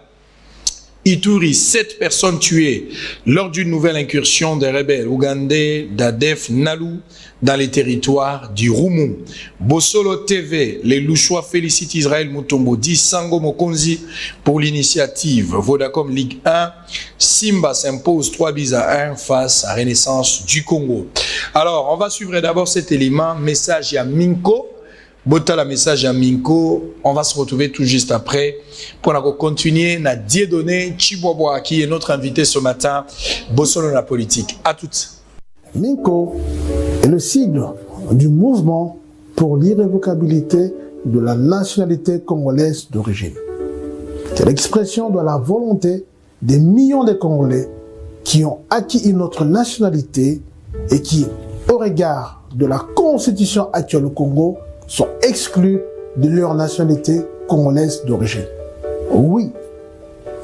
Speaker 4: Ituri, 7 personnes tuées lors d'une nouvelle incursion des rebelles ougandais d'Adef Nalu dans les territoires du Roumou. Bossolo TV, les Louchois félicitent Israël Mutombo, dit Sango Mokonzi pour l'initiative. Vodacom Ligue 1, Simba s'impose 3-1 face à Renaissance du Congo. Alors, on va suivre d'abord cet élément, message à Minko. Bota la message à Minko, on va se retrouver tout juste après pour continuer à Dieudonné Chiboboa qui est notre invité ce matin, Bossolo la politique. À toutes.
Speaker 5: Minko est le sigle du mouvement pour l'irrévocabilité de la nationalité congolaise d'origine. C'est l'expression de la volonté des millions de Congolais qui ont acquis une autre nationalité et qui, au regard de la constitution actuelle au Congo, sont exclus de leur nationalité congolaise d'origine. Oui,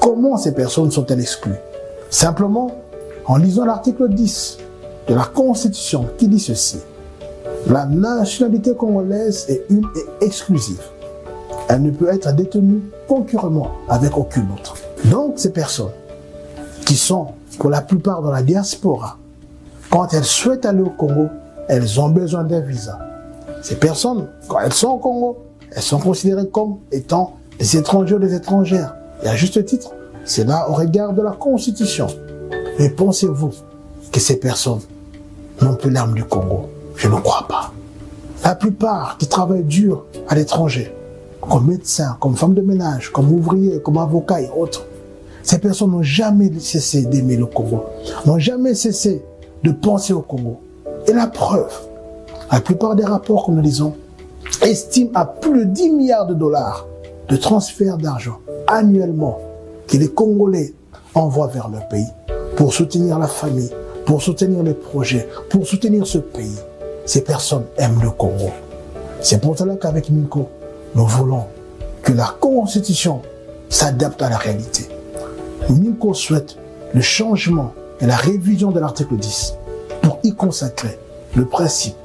Speaker 5: comment ces personnes sont-elles exclues? Simplement en lisant l'article 10 de la Constitution qui dit ceci. La nationalité congolaise est une et exclusive. Elle ne peut être détenue concurremment avec aucune autre. Donc ces personnes qui sont pour la plupart dans la diaspora, quand elles souhaitent aller au Congo, elles ont besoin d'un visa. Ces personnes, quand elles sont au Congo, elles sont considérées comme étant des étrangers ou des étrangères. Et à juste titre, c'est là au regard de la Constitution. Mais pensez-vous que ces personnes n'ont plus l'âme du Congo? Je ne crois pas. La plupart qui travaillent dur à l'étranger, comme médecins, comme femmes de ménage, comme ouvriers, comme avocats et autres, ces personnes n'ont jamais cessé d'aimer le Congo, n'ont jamais cessé de penser au Congo. Et la preuve, la plupart des rapports que nous lisons estiment à plus de 10 milliards de dollars de transferts d'argent annuellement que les Congolais envoient vers leur pays pour soutenir la famille, pour soutenir les projets, pour soutenir ce pays. Ces personnes aiment le Congo. C'est pour cela qu'avec Minko, nous voulons que la Constitution s'adapte à la réalité. Minko souhaite le changement et la révision de l'article 10 pour y consacrer le principe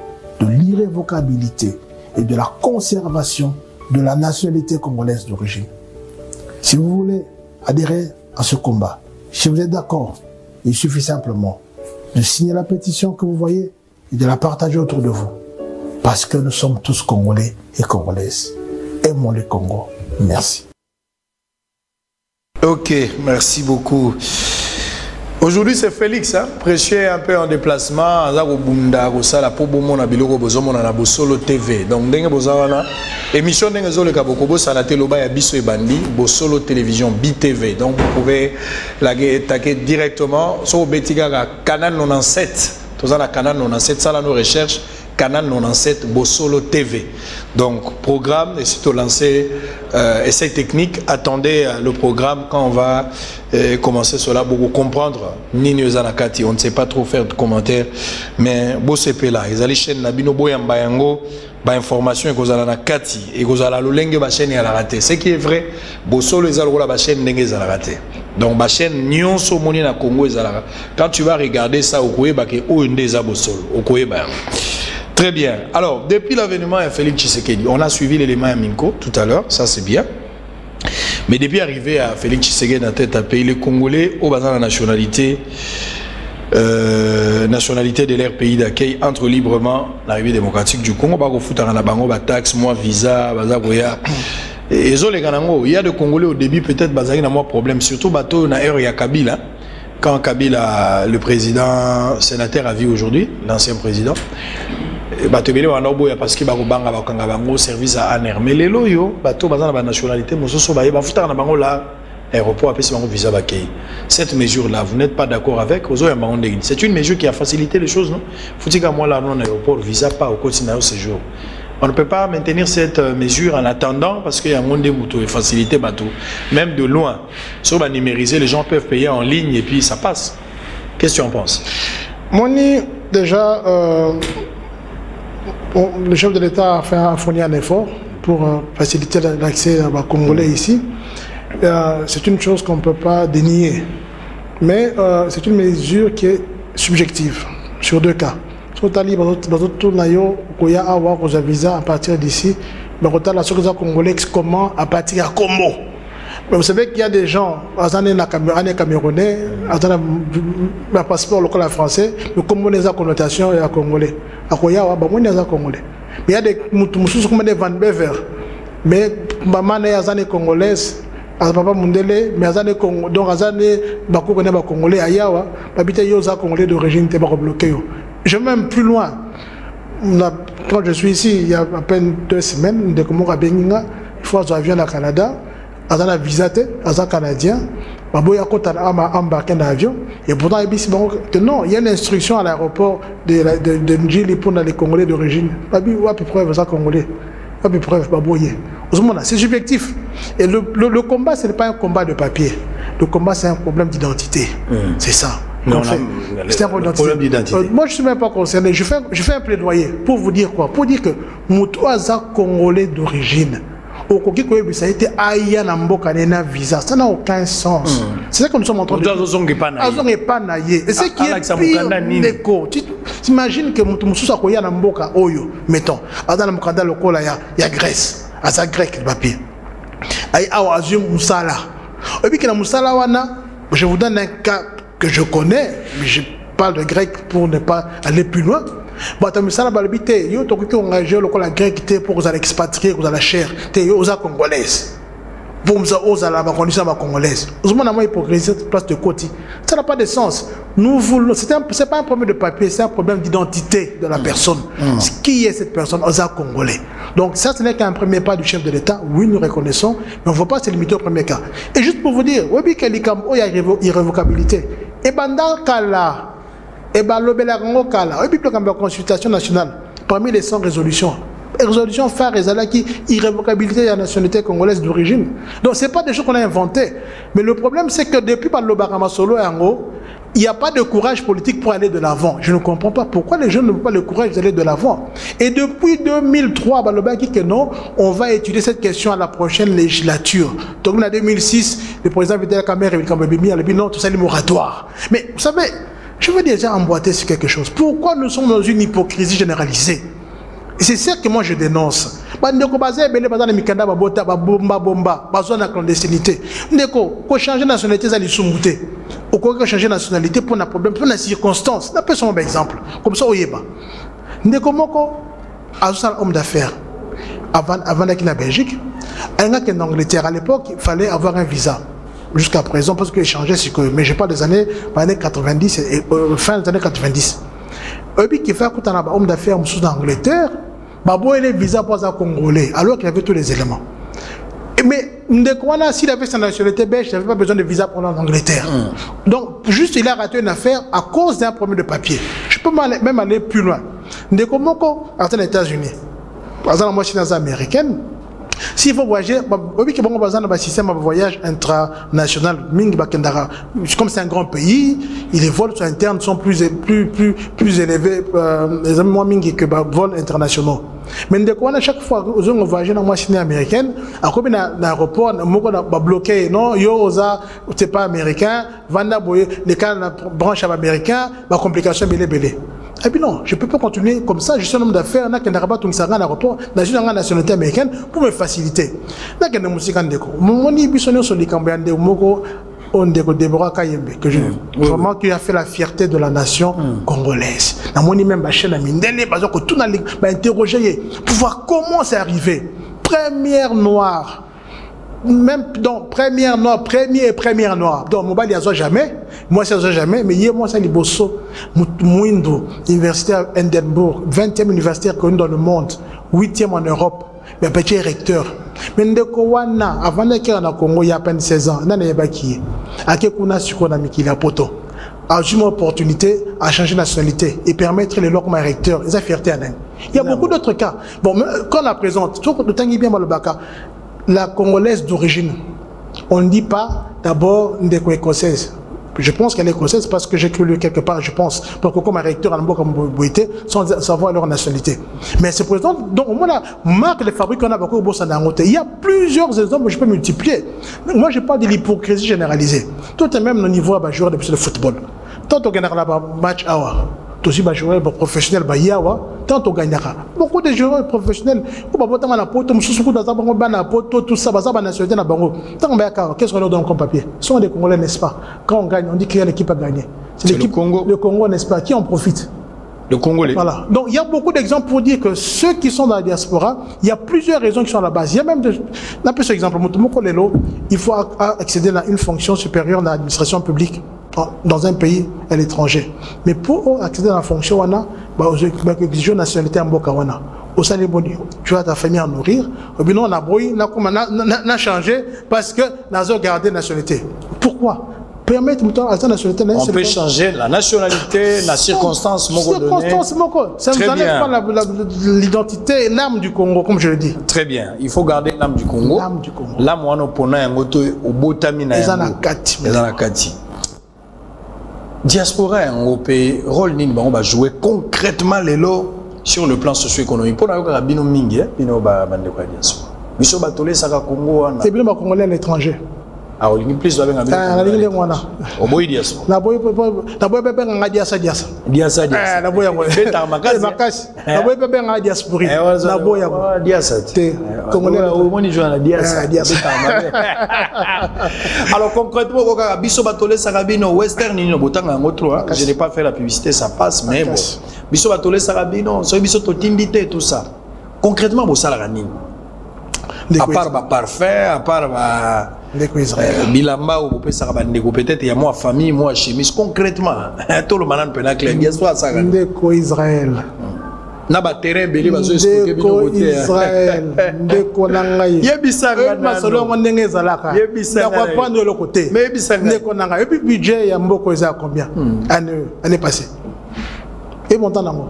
Speaker 5: de l'irrévocabilité et de la conservation de la nationalité congolaise d'origine. Si vous voulez adhérer à ce combat, si vous êtes d'accord, il suffit simplement de signer la pétition que vous voyez et de la partager autour de vous. Parce que nous sommes tous Congolais et Congolaises. Aimons le Congo. Merci.
Speaker 4: Ok, merci beaucoup. Aujourd'hui, c'est Félix, prêché un peu en déplacement, à Bunda, la Pobomona, Biloko, Bozomona, na Bossolo TV. Donc, dengue Bozawana, émission dengue Zole Kabokobo, Salate Loba, Yabiso et Bandi, Bossolo Télévision, BTV. Donc, vous pouvez la attaquer directement sur Betiga, Canal 97. Tout ça, la Canal 97, ça, là, nos recherches. Canal 97 Bossolo TV. Donc, programme, et surtout lancer essai technique. Attendez le programme quand on va commencer cela pour vous comprendre. Nini Zanakati, on ne sait pas trop faire de commentaires, mais Bossepe là, ils allaient chaîne Nabino Boyambayango, ba information et Gozala Nakati, et Gozala Lolenge Bachen et à la raté. Ce qui est vrai, Bossolo les algo la Bachen Nengue à la raté. Donc, Bachen Nyon Somoni na Congo et Zala. Quand tu vas regarder ça, au Koye Bake Ounde Zabosolo, au Koye Bayango. Très bien. Alors, depuis l'avènement à Félix Tshisekedi, on a suivi l'élément à Minko tout à l'heure, ça c'est bien. Mais depuis arrivé à Félix Tshisekedi dans tête à pays, les Congolais, au bas de la nationalité de leur pays d'accueil, entre librement l'arrivée démocratique du Congo, taxe, moi, visa, et il y a des Congolais au début, peut-être, il y a un problème, surtout bateau na ère ya Kabila. quand Kabila, le président sénateur, a vu aujourd'hui, l'ancien président, Batobele Wanoboya parce que Bakobanga Bakangabango service à ANR. Mais les loyaux, Bato Bazana la nationalité, Mososo Baye, Bafuta Nabango là, aéroport appelé Bango visa Bakei. Cette mesure-là, vous n'êtes pas d'accord avec, c'est une mesure qui a facilité les choses, non? Faut-il qu'à moi là, non, aéroport, visa pas au quotidien au séjour. On ne peut pas maintenir cette mesure en attendant parce qu'il y a un monde de moutons et faciliter Bato. Même de loin, sur va numériser, les gens peuvent payer en ligne et puis ça passe. Qu'est-ce que tu en penses? Moni, déjà, le chef de l'État a fourni un effort pour faciliter l'accès aux Congolais ici. C'est une chose qu'on ne peut pas dénier. Mais c'est une mesure qui est subjective sur deux cas. Visa à partir d'ici, la Congolais comment à partir à Congo. Mais vous savez qu'il y a des gens, Camerounais, un passeport local français, mais comme les connotations et à Congolais. Mais il y a des moutons comme des Van Bever. Mais maman est à Congolaise, à Papa Mundele, mais à Congo, donc à Congolais, à Yawa, habiter Yosa Congolais d'origine, t'es pas bloqué. Je vais même plus loin. Quand je suis ici, il y a à peine 2 semaines, de Komora Benginga, il faut avion au Canada. Azana visité, Azan canadien, Baboya Kota embarqué dans l'avion, et pourtant non, il y a une instruction à l'aéroport de Ndjili pour les Congolais d'origine. Babi, ou à peu près, ça Congolais. À peu près, Baboye. C'est subjectif. Et le combat, ce n'est pas un combat de papier. Le combat, c'est un problème d'identité. C'est ça. C'est un problème d'identité. Moi, je ne suis même pas concerné. Je fais un plaidoyer pour vous dire quoi? Pour dire que Moutouaza Congolais d'origine. Ça a été aïe na mboka na visa, ça n'a aucun sens. C'est ça que nous sommes en train de dire. Et c'est qui est pire, tu imagines que Moutoussou a koya na mboka oyo, mettons, dans mokanda lokola ya Grèce, à sa grec le papier. Aïe awa azum musala. Et puis que la musala wana, je vous donne un cas que je connais, mais je parle de grec pour ne pas aller plus loin. Bah, tu as mis ça là-bas, yo, tu as engagé le grec pour vous expatrier, vous allez chair, tu es aux congolaises. Vous avez la condition congolaise. Vous avez une hypocrisie cette place de côté. Ça n'a pas de sens. Nous voulons, c'est pas un problème de papier, c'est un problème d'identité de la personne. Qui est cette personne aux congolais? Donc ça, ce n'est qu'un premier pas du chef de l'État. Oui, nous reconnaissons, mais on ne faut pas se limiter au premier cas. Et juste pour vous dire, oui, il y a irrévocabilité. Et pendant Kala, et bien, la consultation nationale, parmi les 100 résolutions, résolution phare qui irrévocabilité de la nationalité congolaise d'origine. Donc, ce n'est pas des choses qu'on a inventées. Mais le problème, c'est que depuis par le Barama Solo et Ango, il n'y a pas de courage politique pour aller de l'avant. Je ne comprends pas pourquoi les jeunes n'ont pas le courage d'aller de l'avant. Et depuis 2003, non, on va étudier cette question à la prochaine législature. Donc, en 2006, le président Vidal Kamer et Kambabimi a dit non, tout ça est moratoire. Mais vous savez, je veux déjà emboîter sur quelque chose. Pourquoi nous sommes dans une hypocrisie généralisée? Et c'est ça que moi je dénonce. Clandestinité. Changer de nationalité, ça les soumouté. Ou quoi changer de nationalité pour un problème, pour une circonstance. N'a pas son exemple. Comme ça, oyeba. Ndekomoko, un homme d'affaires. Avant d'être en Belgique, un gars qui est en Angleterre, à l'époque, il fallait avoir un visa. Jusqu'à présent, parce qu'il changeait, mais je parle des années 90 et fin des années 90. Et puis, qui fait un homme d'affaires en Angleterre, Babo il est visa pour un Congolais, alors qu'il avait tous les éléments. Mais s'il avait sa nationalité belge, il n'avait pas besoin de visa pour aller en Angleterre. Donc, juste, il a raté une affaire à cause d'un problème de papier. Je peux même aller plus loin. Ndekomoko, à les États-Unis, par exemple, moi, je suis dans américaine. S'il faut voyager, un système de voyage international, comme c'est un grand pays, les vols internes sont plus élevés, moins que les vols internationaux. Mais à chaque fois que vous voyagez dans la machine américaine, à combien d'aéroports, on bloqué, non, c'est pas américain, les cas de branche américain, la complication est belé. Et puis non, je ne peux pas continuer comme ça. Je suis un homme d'affaires, je n'ai pas tout ça dans l'aéroport, je suis dans la nationalité américaine pour me faciliter. Je suis un musique en déco. Mon émission sur les Cambéens de Moko, on déco Deborah Kayembe, que je vraiment qui a fait la fierté de la nation congolaise. Dans mon même chaîne à Mindele, parce que tout le interroger pour voir comment c'est arrivé. Première noire
Speaker 5: même dans première noire, première noire. Donc, mon bal, il n'y a jamais. Moi, ça ne jamais. Mais hier, moi, c'est les Bosso, Mouindo, universitaire Edinburgh, 20e universitaire connue dans le monde, 8e en Europe. Mais petit recteur. Mais avant de dans le Congo, il y a à peine 16 ans. Il y a pas qui. À quel point on a mis qu'il a poto. A eu une opportunité à changer de nationalité et permettre les lois comme un recteur. Ils ont fierté à l'un. Il y a beaucoup d'autres cas. Bon, quand on la présente, la Congolaise d'origine, on ne dit pas d'abord une écossaise. Je pense qu'elle est écossaise parce que j'ai cru lu quelque part, je pense, pour que comme un recteur en comme Boïté, sans savoir leur nationalité. Mais c'est pour ça, donc au moins la marque les fabriques qu'on a beaucoup au Bossanangote. Il y a plusieurs exemples que je peux multiplier. Moi, je parle de l'hypocrisie généralisée. Tout est même au niveau à joueur de football. Tant on gagne un match à aussi joueur professionnel tant on gagne beaucoup de joueurs professionnels tout ça nationalité qu'est-ce qu'on leur donne comme papier sont des Congolais, n'est-ce pas? Quand on gagne on dit que l'équipe a gagné, c'est l'équipe le Congo, n'est-ce pas, qui en profite?
Speaker 4: Le Congolais.
Speaker 5: Voilà. Donc il y a beaucoup d'exemples pour dire que ceux qui sont dans la diaspora, il y a plusieurs raisons qui sont à la base. Il y a même un peu ce exemple, il faut accéder à une fonction supérieure dans l'administration publique dans un pays à l'étranger. Mais pour accéder à la fonction, on a une nationalité en Bokawana. Au Saliboni, tu as ta famille à nourrir. On a changé parce que nous avons gardé la nationalité. Pourquoi? Permettre à la nationalité.
Speaker 4: On peut changer la nationalité, la circonstance.
Speaker 5: Ça ne nous enlève pas l'identité et l'âme du Congo, comme je le dis.
Speaker 4: Très bien. Il faut garder l'âme du Congo.
Speaker 5: L'âme du Congo.
Speaker 4: L'âme, on a au Botamina. Diaspora européen, rôle ni va jouer concrètement les lots sur le plan socio-économique. Pour nous, bino mingi, bino bande quoi diaspora. Biso batolé saka Congo.
Speaker 5: C'est bien congolais à l'étranger.
Speaker 4: Ah, on plus de la
Speaker 5: la ligne wana.
Speaker 4: Au boy diaspora.
Speaker 5: La boy pepe nga diasa.
Speaker 4: Diasa.
Speaker 5: La boy yango. Makasi. La boy pepe nga diaspora. La boy yango. Diasa.
Speaker 4: Congolais au moni joue la diasa. Alors concrètement, biso batolé saka bino western ni botanga ngotro. Je n'ai pas fait la publicité, ça passe, mais bon. Biso batolé saka bino, so biso to timbité tout ça. Concrètement, bo sala nini? À part parfait, à part bilamba ou peut-être il y a moi famille, moi chemise concrètement. Tout le monde peut clair. Diaspora ça.
Speaker 5: Ndeko Israël.
Speaker 4: Na ba terrain belé bazo expliquer bino côté.
Speaker 5: Israël. Ndeko nangai.
Speaker 4: Yebisanga
Speaker 5: na solo ndenge ezalaka. Na quoi prendre le côté.
Speaker 4: Mais yebisanga.
Speaker 5: Ndeko nangai. Et puis budget ya mboko eza combien? Année passée. Et montant nango.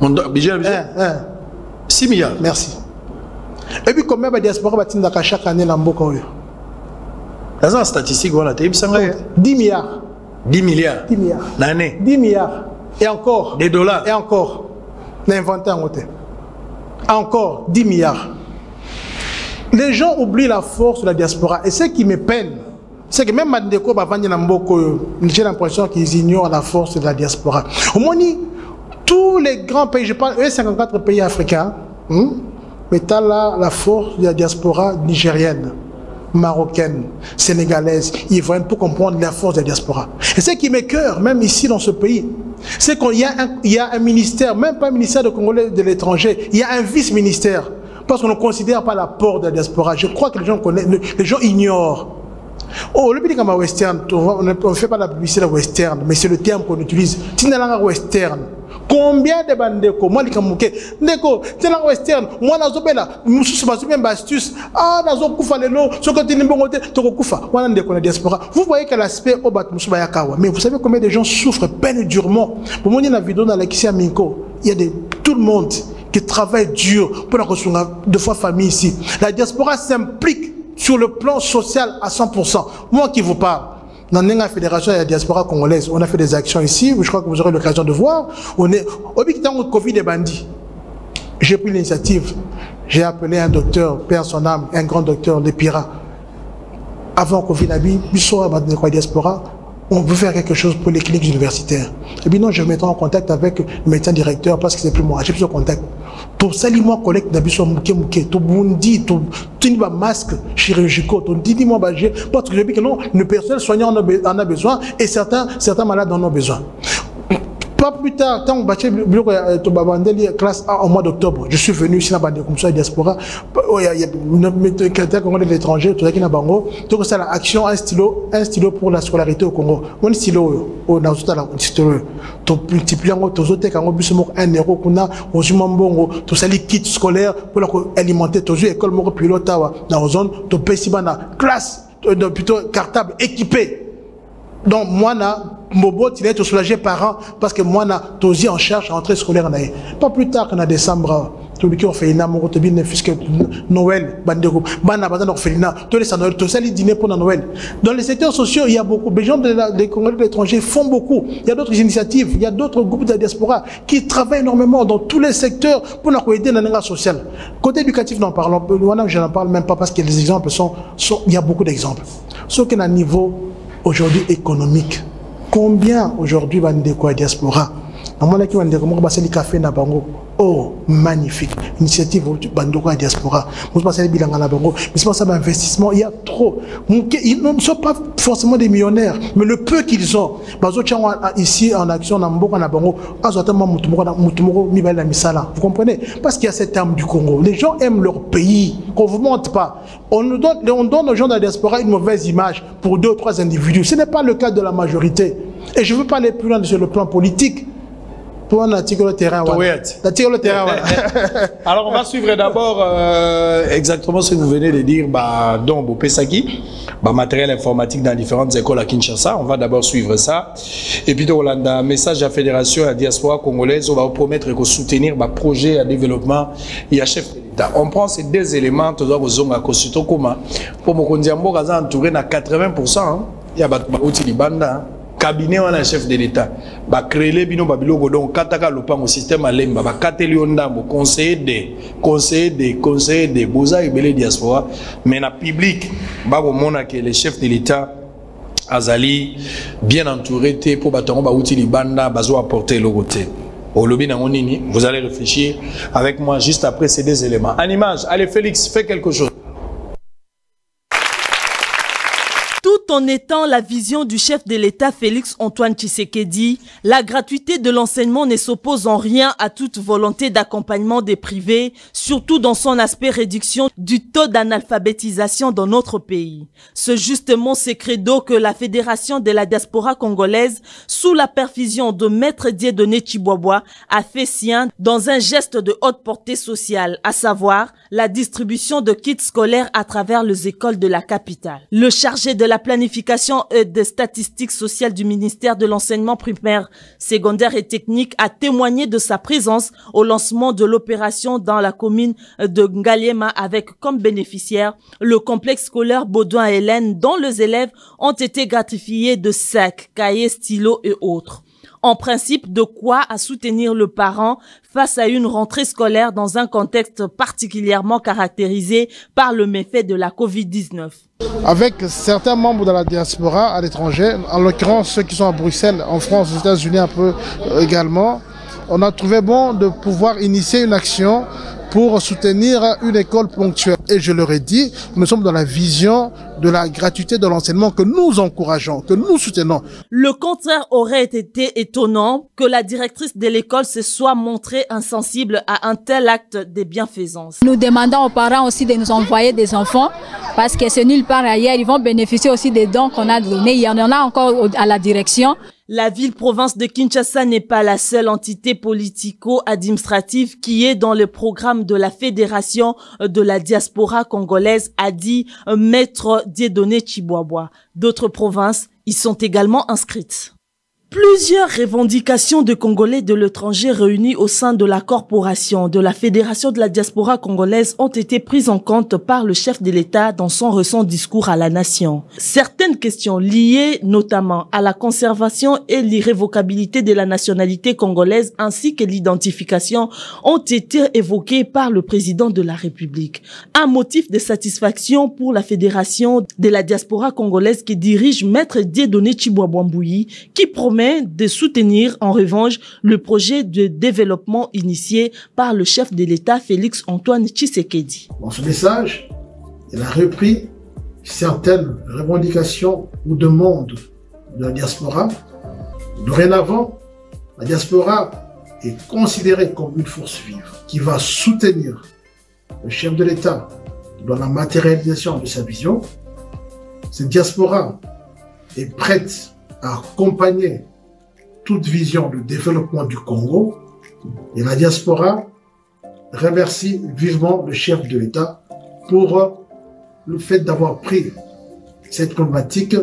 Speaker 4: Mon budget 6 milliards.
Speaker 5: Merci. Et puis combien de diaspora batindaka chaque année dans Mboka oyo?
Speaker 4: Dans la statistique, voilà,
Speaker 5: 10 milliards.
Speaker 4: 10 milliards.
Speaker 5: 10 milliards.
Speaker 4: L'année.
Speaker 5: 10 milliards. Et encore.
Speaker 4: Des dollars.
Speaker 5: Et encore. L'inventé en côté. Encore 10 milliards. Les gens oublient la force de la diaspora. Et ce qui me peine, c'est que même Mandeko Bavandi Namboko, j'ai l'impression qu'ils ignorent la force de la diaspora. Au moins, tous les grands pays, je parle, 54 pays africains, mais tu as là la force de la diaspora nigérienne, marocaine, sénégalaise, ivoirienne, pour comprendre la force de la diaspora. Et ce qui m'écoeure, même ici dans ce pays, c'est qu'il y a un ministère, même pas un ministère de Congolais de l'étranger, il y a un vice-ministère, parce qu'on ne considère pas l'apport de la diaspora. Je crois que les gens connaissent, les gens ignorent. Oh, le pays comme western, on ne fait pas la publicité de western, mais c'est le terme qu'on utilise. Tinalanga western. Combien de bandeko, moi, les kamouké, ndeko, tinalanga western, moi, la zobela, moussous, ma astuce, ah, la zokoufa, les lots, ce que tu n'es pas tokoufa, moi, ndeko, la diaspora. Vous voyez que l'aspect, oh, bat, moussou, bayakawa, mais vous savez combien de gens souffrent, peinent durement. Pour moi, il y a une vidéo dans la Kissia Minko, il y a tout le monde qui travaille dur pour la construire deux fois famille ici. La diaspora s'implique sur le plan social à 100%. Moi qui vous parle, dans la fédération de la diaspora congolaise, on a fait des actions ici, je crois que vous aurez l'occasion de voir. On est au Covid des bandits. J'ai pris l'initiative, j'ai appelé un docteur, père son âme, un grand docteur de Pira. Avant Covid, la diaspora, on veut faire quelque chose pour les cliniques universitaires. Et bien non, je me mettrai en contact avec le médecin directeur parce que c'est plus moi, j'ai plus de contact. Pour ça, moi, collecte d'habitude, tout bundi, tout masque chirurgicaux, tout dit moi, parce que je dis que non, le personnel soignant en a besoin et certains malades en ont besoin. Pas plus tard, quand on battait le classe A au mois d'octobre, je suis venu ici dans la commission de diaspora. Il y a quelqu'un de l'étranger, tout ça qui n'a pas Congo. Donc c'est l'action, un stylo pour la scolarité au Congo. Un stylo, on a tout à l'heure, un stylo. Tu multiplies en tout autres, quand on bus €1 qu'on a, aux humains bongo, tout ça les kits scolaires pour alimenter tous les écoles moro pilote dans la zone, tu payes si la classe, plutôt cartable équipée. Donc, moi, Mobo, il est soulagé parents parce que moi, je en charge à l'entrée scolaire. Pas plus tard qu'en décembre, tout le monde fait une amour, tout le monde fait Noël, tout ça, les dîners pour Noël. Dans les secteurs sociaux, il y a beaucoup. Les gens des Congolais de l'étranger font beaucoup. Il y a d'autres initiatives, il y a d'autres groupes de la diaspora qui travaillent énormément dans tous les secteurs pour nous aider dans le social. Côté éducatif, n'en parlons pas. Je n'en parle même pas parce que les exemples il y a beaucoup d'exemples. Sauf qu'à un niveau aujourd'hui économique, combien aujourd'hui va nous découvrir la diaspora? Oh, magnifique initiative Bandoko à diaspora. Investissement, il y a trop. Ils ne sont pas forcément des millionnaires, mais le peu qu'ils ont, ici en action, vous comprenez? Parce qu'il y a cette âme du Congo. Les gens aiment leur pays, qu'on ne vous montre pas. On donne aux gens de la diaspora une mauvaise image pour 2 ou 3 individus. Ce n'est pas le cas de la majorité. Et je ne veux pas aller plus loin sur le plan politique. Pour un article de terrain.
Speaker 4: Alors, on va suivre d'abord exactement ce que vous venez de dire. Donc, au Pesaki, matériel informatique dans différentes écoles à Kinshasa. On va d'abord suivre ça. Et puis, Hollanda, message à la Fédération à la diaspora congolaise. On va vous promettre de soutenir le projet de développement. Il y a chef de l'État. On prend ces 2 éléments. Pour me dire, entouré à 80%. Il y a des banda. Cabinet ou un chef de l'État, créer les bino babiloko donc kataka lopango système alemba kateli ondambo conseiller des boza et belé diaspora mais na public mona que les chefs de l'État azali bien entouré pour batongo ba outil libanda bazo apporter le côté au lobby na nini vous allez réfléchir avec moi juste après ces 2 éléments en image. Allez Félix, fais quelque chose.
Speaker 8: Tout en étant la vision du chef de l'État Félix Antoine Tshisekedi, la gratuité de l'enseignement ne s'oppose en rien à toute volonté d'accompagnement des privés, surtout dans son aspect réduction du taux d'analphabétisation dans notre pays. C'est justement ce credo que la Fédération de la diaspora congolaise, sous la perfusion de Maître Dieudonné Tshibwabwa, a fait sien dans un geste de haute portée sociale, à savoir la distribution de kits scolaires à travers les écoles de la capitale. Le chargé de la planification et des statistiques sociales du ministère de l'enseignement primaire, secondaire et technique a témoigné de sa présence au lancement de l'opération dans la commune de Ngaliema avec comme bénéficiaire le complexe scolaire Baudouin-Hélène dont les élèves ont été gratifiés de sacs, cahiers, stylos et autres. En principe, de quoi à soutenir le parent face à une rentrée scolaire dans un contexte particulièrement caractérisé par le méfait de la Covid-19.
Speaker 5: Avec certains membres de la diaspora à l'étranger, en l'occurrence ceux qui sont à Bruxelles, en France, aux États-Unis un peu également, on a trouvé bon de pouvoir initier une action pour soutenir une école ponctuelle. Et je leur ai dit, nous sommes dans la vision de la gratuité de l'enseignement que nous encourageons, que nous soutenons.
Speaker 8: Le contraire aurait été étonnant que la directrice de l'école se soit montrée insensible à un tel acte de bienfaisance.
Speaker 9: Nous demandons aux parents aussi de nous envoyer des enfants parce que c'est nulle part ailleurs. Ils vont bénéficier aussi des dons qu'on a donnés. Il y en a encore à la direction.
Speaker 8: La ville-province de Kinshasa n'est pas la seule entité politico-administrative qui est dans le programme de la Fédération de la diaspora congolaise, a dit Maître Dieudonné Tshibwabwa. D'autres provinces y sont également inscrites. Plusieurs revendications de Congolais de l'étranger réunis au sein de la corporation de la Fédération de la diaspora congolaise ont été prises en compte par le chef de l'État dans son récent discours à la nation. Certaines questions liées notamment à la conservation et l'irrévocabilité de la nationalité congolaise ainsi que l'identification ont été évoquées par le président de la République. Un motif de satisfaction pour la Fédération de la diaspora congolaise qui dirige Maître Dieudonné Tshibwabwa qui promet de soutenir en revanche le projet de développement initié par le chef de l'État Félix Antoine Tshisekedi.
Speaker 5: Dans ce message, il a repris certaines revendications ou demandes de la diaspora. Dorénavant, La diaspora est considérée comme une force vive qui va soutenir le chef de l'État dans la matérialisation de sa vision. Cette diaspora est prête à accompagner toute vision de développement du Congo. Et la diaspora remercie vivement le chef de l'État pour le fait d'avoir pris cette problématique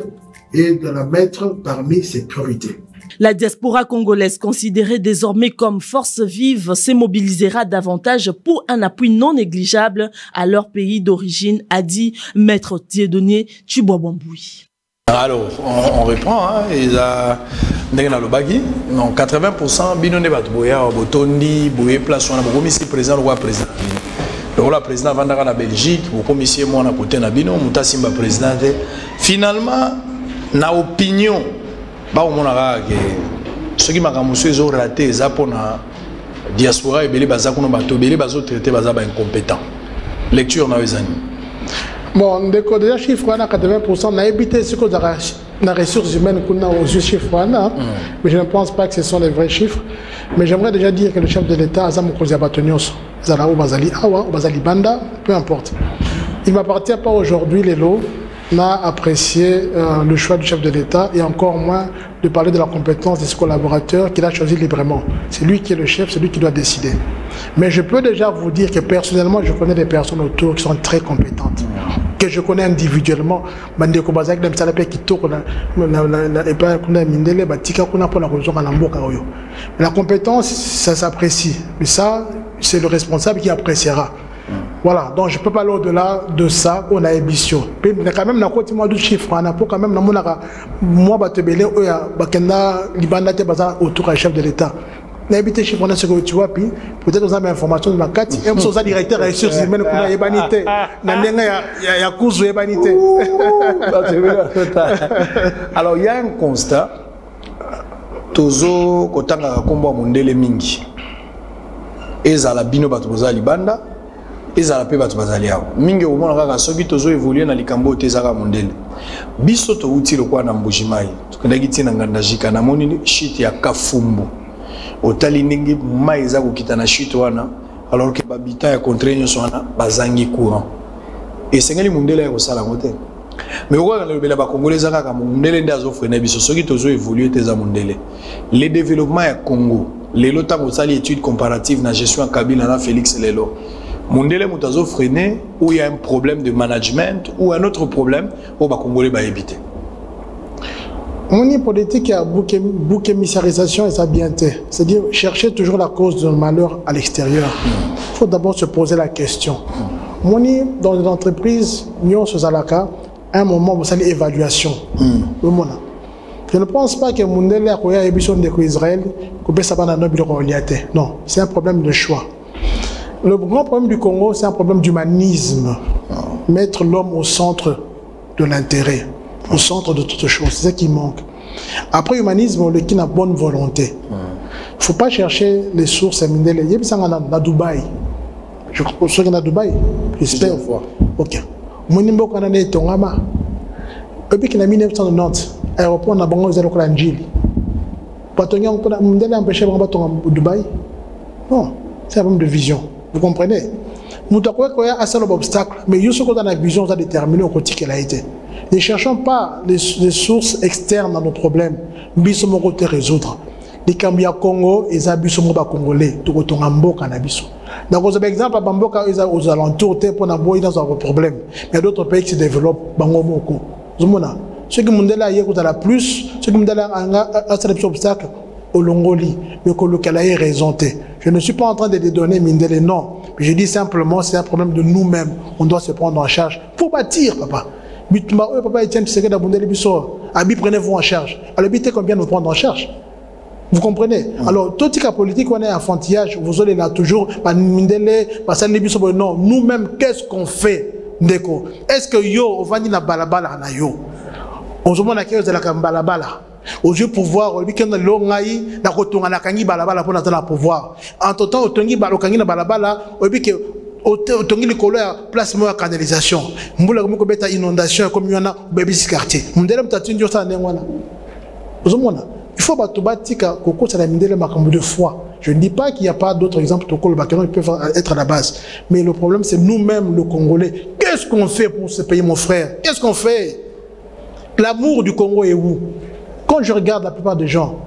Speaker 5: et de la mettre parmi ses priorités.
Speaker 8: La diaspora congolaise, considérée désormais comme force vive, se mobilisera davantage pour un appui non négligeable à leur pays d'origine, a dit Maître Dieudonné Tshibouabamboui.
Speaker 4: Alors, on reprend, hein, ils ont non 80% binone batboya botondi boye place on a beaucoup mis président le roi président. Le roi président vandaka na Belgique, beaucoup mis moi na côté na bino, mutasimba président. Finalement, na opinion, ba on a que ceux qui m'ont ils ont raté ça pour na diaspora et belé baza kono bato belé bazo traité baza ba incompétent. Lecture na wezani.
Speaker 5: Bon, déjà chiffre on a 80%, on a évité ce qu'on a les ressources humaines qu'on a aux chiffres, mais je ne pense pas que ce sont les vrais chiffres. Mais j'aimerais déjà dire que le chef de l'État, Azam Koziabatonios, Zalaou Bazali Awa, Bazali Banda, peu importe. Il ne m'appartient pas aujourd'hui, les lots, n'a apprécié le choix du chef de l'État et encore moins de parler de la compétence de ses collaborateurs qu'il a choisi librement. C'est lui qui est le chef, c'est lui qui doit décider. Mais je peux déjà vous dire que personnellement, je connais des personnes autour qui sont très compétentes, que je connais individuellement. La compétence, ça s'apprécie. Mais ça, c'est le responsable qui appréciera. Voilà, donc je ne peux pas aller au-delà de ça, on a ambition. Mais quand même, on a des chiffres, on a quand même, moi, autour du chef de l'État. On a habité chiffres, on a ce que tu vois, puis peut-être on a des informations de ma carte, et on a directeur des ressources humaines, on a ébanité. Il y a cause de ébanité.
Speaker 4: Alors, il y a un constat, Tozo, Kotanga, Kombo, Mondele Mingi, et Zalabino, Batoza, Libanda. Ezala pe bato bazali awo mingi omona kaka soki tozo évoluer na likambo tezaka mondele biso to uti lokwa na mbujimai tukendaki tina nganda jika na moni shit ya kafumbu otali ndenge mai za kokita na shit wana alors que babita ya contraigno sona bazangi courant et sengeli mondele ya kosala ngote mais okwa na lobela ba congolais kaka mondele ndi azofrena biso soki tozo évoluer teza mondele le développement ya Congo lelo tango sali étude comparative na gestion ya Kabila na Félix Lelo Mondele Moutazo freiné où il y a un problème de management ou un autre problème où les Congolais va éviter.
Speaker 5: Mon politique est bouc émissarisation et ça bienté. C'est-à-dire chercher toujours la cause du malheur à l'extérieur. Il faut d'abord se poser la question. Dans une entreprise, nous sommes à un moment où c'est l'évaluation. Je ne pense pas que Mondele a émission de Israël non, c'est un problème de choix. Le grand problème du Congo, c'est un problème d'humanisme. Mettre l'homme au centre de l'intérêt, au centre de toute chose. C'est ce qui manque. Après l'humanisme, le qui a bonne volonté. Il ne faut pas chercher les sources. Il y a Dubaï. Je crois qu'il y a Dubaï. J'espère. Ok. Mon numéro est Tongama. Depuis qu'il y a 1990, l'aéroport n'a pas de Njili. Patonia, on a empêché de Dubaï. Non, c'est un problème de vision. Vous comprenez? Nous avons un seul obstacle, mais il y a une vision qui a déterminé au côté qu'elle a été. Ne cherchons pas les sources externes à nos problèmes, mais nous devons résoudre. Les Cambia Congo, ils abusent des Congolais, tout le temps cannabis. Donc, par exemple, à Bamboka, ils sont aux alentours, pour n'avoir dans un problème. Mais il y a d'autres pays qui se développent, Bangomoko. Ceux qui m'ont dit là, il y a plus, ceux qui m'ont dit là, il y a un obstacle. Au Longoli, mais que le Kalaï est raison. Je ne suis pas en train de donner Mindele, non. Mais je dis simplement, c'est un problème de nous-mêmes. On doit se prendre en charge. Il faut bâtir, papa. Papa Etienne, tu sais que d'abonder Abi, prenez-vous en charge. Alors, bitez combien nous prendre en charge. Vous comprenez? Alors, tout ce politique, on est enfantillage, vous allez là toujours, Mindele, non. Nous-mêmes, qu'est-ce qu'on fait? Est-ce que yo, on va dire la balabala na yo? On se demande à qui vous allez la balabala. Aux yeux pouvoir, au week-end longaï, na kotonga na kangi balabala pour natana pouvoir. Entre temps, au tongi balokangi na balabala, au week-end au tongi le colère place moi canalisation. Mboula comme beta inondation comme y en a baby quartier. Mundele mtatindi ça n'engwana. Il faut faut de foi. Je ne dis pas qu'il n'y a pas d'autres exemples qui peuvent être à la base. Mais le problème, c'est nous-mêmes, le Congolais. Qu'est-ce qu'on fait pour ce pays, mon frère? Qu'est-ce qu'on fait? L'amour du Congo est où? Quand je regarde la plupart des gens,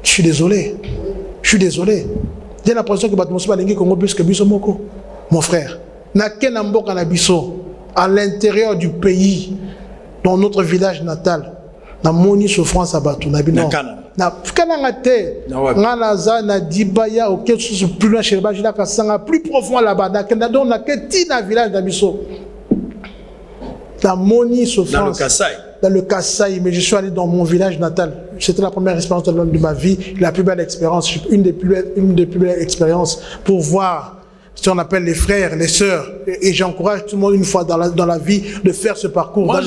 Speaker 5: je suis désolé. Je suis désolé. J'ai l'impression que le Congo plus que Biso Moko. Mon frère, à l'intérieur du pays, dans notre village natal, na moni souffrance abatou na bino na kananga te ngana za na dibaya au quelque chose plus loin chez le la kasanga plus profond là-bas na don na keti na village d'Abisso na moni souffrance dans le Kasaï, mais je suis allé dans mon village natal. C'était la première expérience de ma vie, la plus belle expérience, une des plus belles expériences pour voir ce qu'on appelle les frères, les sœurs. Et j'encourage tout le monde une fois dans la vie de faire ce parcours.
Speaker 4: Moi,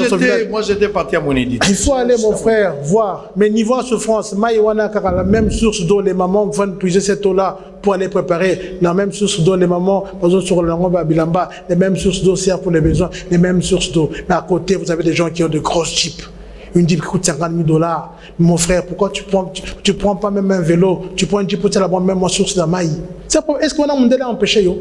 Speaker 4: j'étais parti à mon édite.
Speaker 5: Il faut aller, mon frère, voir. Mais niveau souffrance, Maïwana, car la même source d'eau, les mamans vont puiser cette eau-là pour aller préparer. La même source d'eau, les mamans, sur le Langoba, Bilamba, les mêmes sources d'eau servent pour les besoins, les mêmes sources d'eau. Mais à côté, vous avez des gens qui ont de grosses jeeps. Une Jeep qui coûte 50 000 $. Mon frère, pourquoi tu prends pas même un vélo? Tu prends une Jeep pour la bonne même source de maïs. Est-ce qu'on a mon délai empêché yo?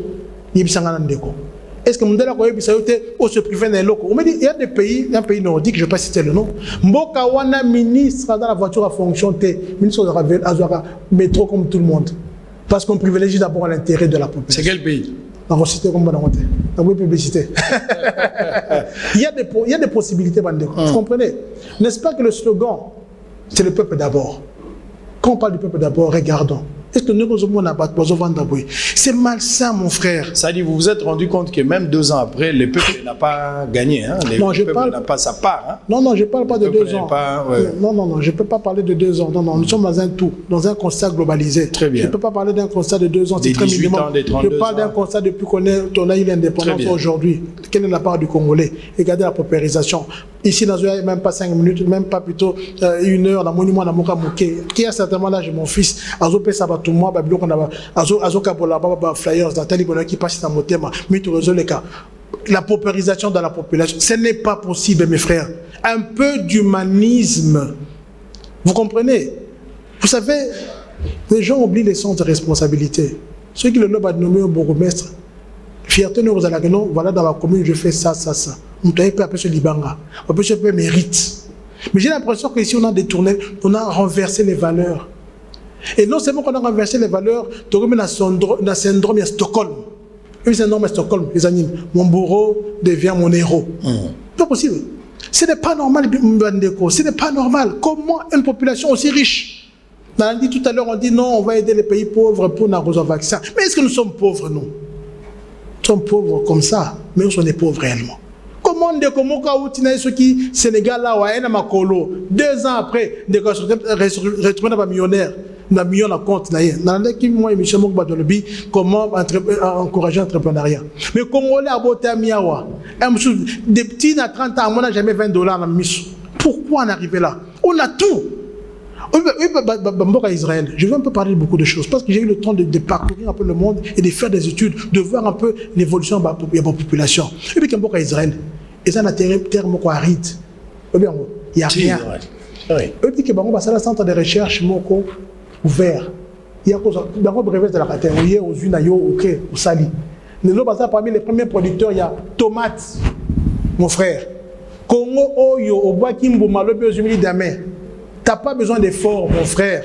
Speaker 5: Est-ce que mon délai a se priver d'un locaux? On me dit, il y a des pays, un pays nordique, je ne vais pas citer le nom. Mboka wana ministre dans la voiture à fonction T, ministre de la métro comme tout le monde. Parce qu'on privilégie d'abord l'intérêt de la population.
Speaker 4: C'est quel pays?
Speaker 5: Dans la cité comme dans la publicité. Il y a des possibilités, vous comprenez? N'est-ce pas que le slogan, c'est le peuple d'abord? Quand on parle du peuple d'abord, regardons. Est-ce que nous avons c'est malsain, mon frère.
Speaker 4: Ça dit, vous vous êtes rendu compte que même 2 ans après, le peuple n'a pas gagné. Hein? Le peuple n'a pas sa part. Hein?
Speaker 5: Non, je ne parle pas de 2 ans. Non, je ne peux pas parler de 2 ans. Non, nous sommes dans un tout, dans un constat globalisé.
Speaker 4: Très bien.
Speaker 5: Je ne peux pas parler d'un constat de 2 ans.
Speaker 4: Des 18 ans, des 32 ans.
Speaker 5: Je parle d'un constat depuis qu'on a eu l'indépendance aujourd'hui. Quelle est la part du Congolais? Regardez la paupérisation. Ici, dans même pas 5 minutes, même pas plutôt 1 heure, dans le monument d'Amoka Mouké, qui a certainement l'âge de mon fils, Azopé Sabatouma, Azokabola, Flyers, Nathalie Bonheur qui passe dans mon thème, mais tout réseau les cas. La paupérisation dans la population, ce n'est pas possible, mes frères. Un peu d'humanisme. Vous comprenez? Vous savez, les gens oublient les sens de responsabilité. Ceux qui le nomment à nommer un bourgmestre, fierté nous vous allez non, voilà dans la commune, je fais ça. On peut appeler ce Libanga, on peut se faire mérite. Mais j'ai l'impression qu'ici on a détourné, on a renversé les valeurs. Et non seulement qu'on a renversé les valeurs, tu remets dans le syndrome de Stockholm. Le syndrome de Stockholm, les amis, mon bourreau devient mon héros. Pas possible. Ce n'est pas normal, ce n'est pas normal. Comment une population aussi riche? On a dit tout à l'heure, on dit non, on va aider les pays pauvres pour nous avoir un vaccin. Mais est-ce que nous sommes pauvres, nous? Nous sommes pauvres comme ça, mais nous sommes des pauvres réellement. Comment on dit que ceux qui Sénégal là, ou Makolo, 2 ans après, des retournent à millionnaire, un million de compte. Comment encourager l'entrepreneuriat. Mais Congolais à Boté Miawa, des petits à 30 ans, on n'a jamais 20 $ dans la mission. Pourquoi en arriver là? On a tout. Israël, je vais un peu parler de beaucoup de choses parce que j'ai eu le temps de parcourir un peu le monde et de faire des études, de voir un peu l'évolution de la population. Et puis quand Israël, et ça n'a terme aride, il n'y a rien. Et puis que c'est le centre de recherche ouvert. Il y a un brevet de la catégorie aux Unayo, au Sali. Parmi les premiers producteurs, il y a tomates, mon frère. Congo, Oyo, au Boakimbo, Malobi, aux Humiliés d'Amé. Tu n'as pas besoin d'efforts, mon frère.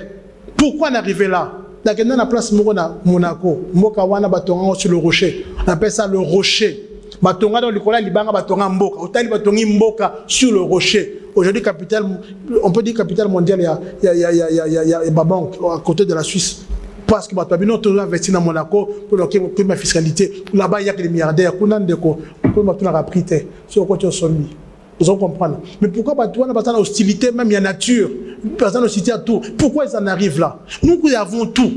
Speaker 5: Pourquoi en arriver là? Dans la place Monaco, Mokawana Batonga sur le rocher. On appelle ça le rocher. Batonga dans le Kola, Libanga Batonga Mboka. Otali Batongi Mboka sur le rocher. Aujourd'hui, on peut dire capitale mondiale, il y a Babank à côté de la Suisse. Parce que Batabino a investi dans Monaco pour la fiscalité. Là-bas, il y a que les milliardaires. Pour vous comprenez. Mais pourquoi on a pas d'hostilité, même il y a nature, personne hostilité à tout. Pourquoi ils en arrivent là? Nous avons tout.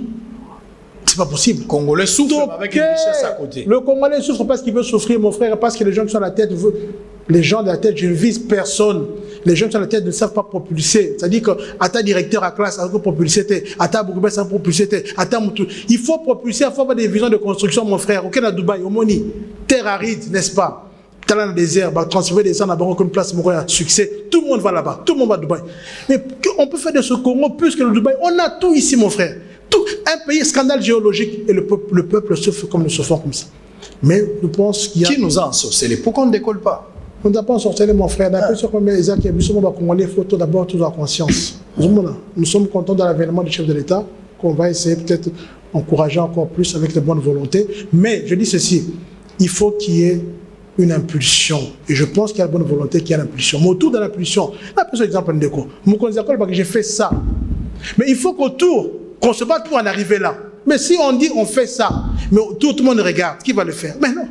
Speaker 5: C'est pas possible.
Speaker 4: Le Congolais souffre avec une richesse à côté.
Speaker 5: Le Congolais souffre parce qu'il veut souffrir, mon frère, parce que les gens qui sont à la tête, les gens de la tête, je ne vise personne. Les gens qui sont à la tête ne savent pas propulser. C'est-à-dire qu'à ta directeur à classe, à ta propulser, à ta bourgmestre, à propulser, à ta moutou. Il faut propulser, il faut avoir des visions de construction, mon frère. Auquel à Dubaï, au Moni, terre aride, n'est-ce pas? dans le désert, transférer des gens là-bas comme place pour un succès. Tout le monde va là-bas, tout le monde va à Dubaï. Mais on peut faire de ce Congo plus que le Dubaï. On a tout ici, mon frère. Tout, un pays scandale géologique et le peuple souffre comme nous souffrons comme ça. Mais je pense qu'il y a...
Speaker 4: Qui nous a ensorcelés? Pourquoi on ne décolle pas?
Speaker 5: On n'a pas ensorcelé, mon frère. D'après ce qu'on met, les actes qui sont congolais, il faut tout d'abord toute la conscience. Nous sommes contents de l'avènement du chef de l'État, qu'on va essayer peut-être encourager encore plus avec de bonnes volontés. Mais je dis ceci, il faut qu'il y ait une impulsion. Et je pense qu'il y a la bonne volonté, qu'il y a l'impulsion. Mais autour de l'impulsion, là, par exemple, j'ai fait ça. Mais il faut qu'autour, qu'on se batte pour en arriver là. Mais si on dit on fait ça, mais tout le monde regarde, qui va le faire? Mais non.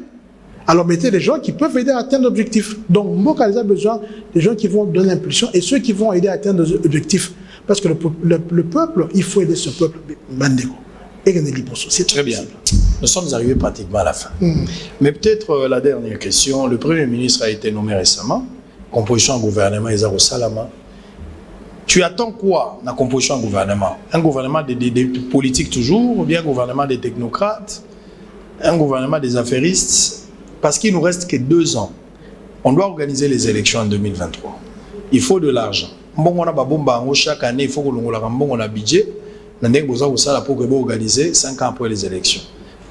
Speaker 5: Alors mettez des gens qui peuvent aider à atteindre l'objectif. Donc Mboka a besoin des gens qui vont donner l'impulsion et ceux qui vont aider à atteindre l'objectif. Parce que le peuple, il faut aider ce peuple. C'est
Speaker 4: très bien. Nous sommes arrivés pratiquement à la fin. Mais peut-être la dernière question. Le Premier ministre a été nommé récemment. Composition en gouvernement, Isaro Salama. Tu attends quoi dans la composition en gouvernement? Un gouvernement des politiques toujours, ou bien un gouvernement des technocrates, un gouvernement des affairistes? Parce qu'il ne nous reste que 2 ans. On doit organiser les élections en 2023. Il faut de l'argent. Chaque année, il faut que l'on ait un budget. Pour organiser 5 ans après les élections.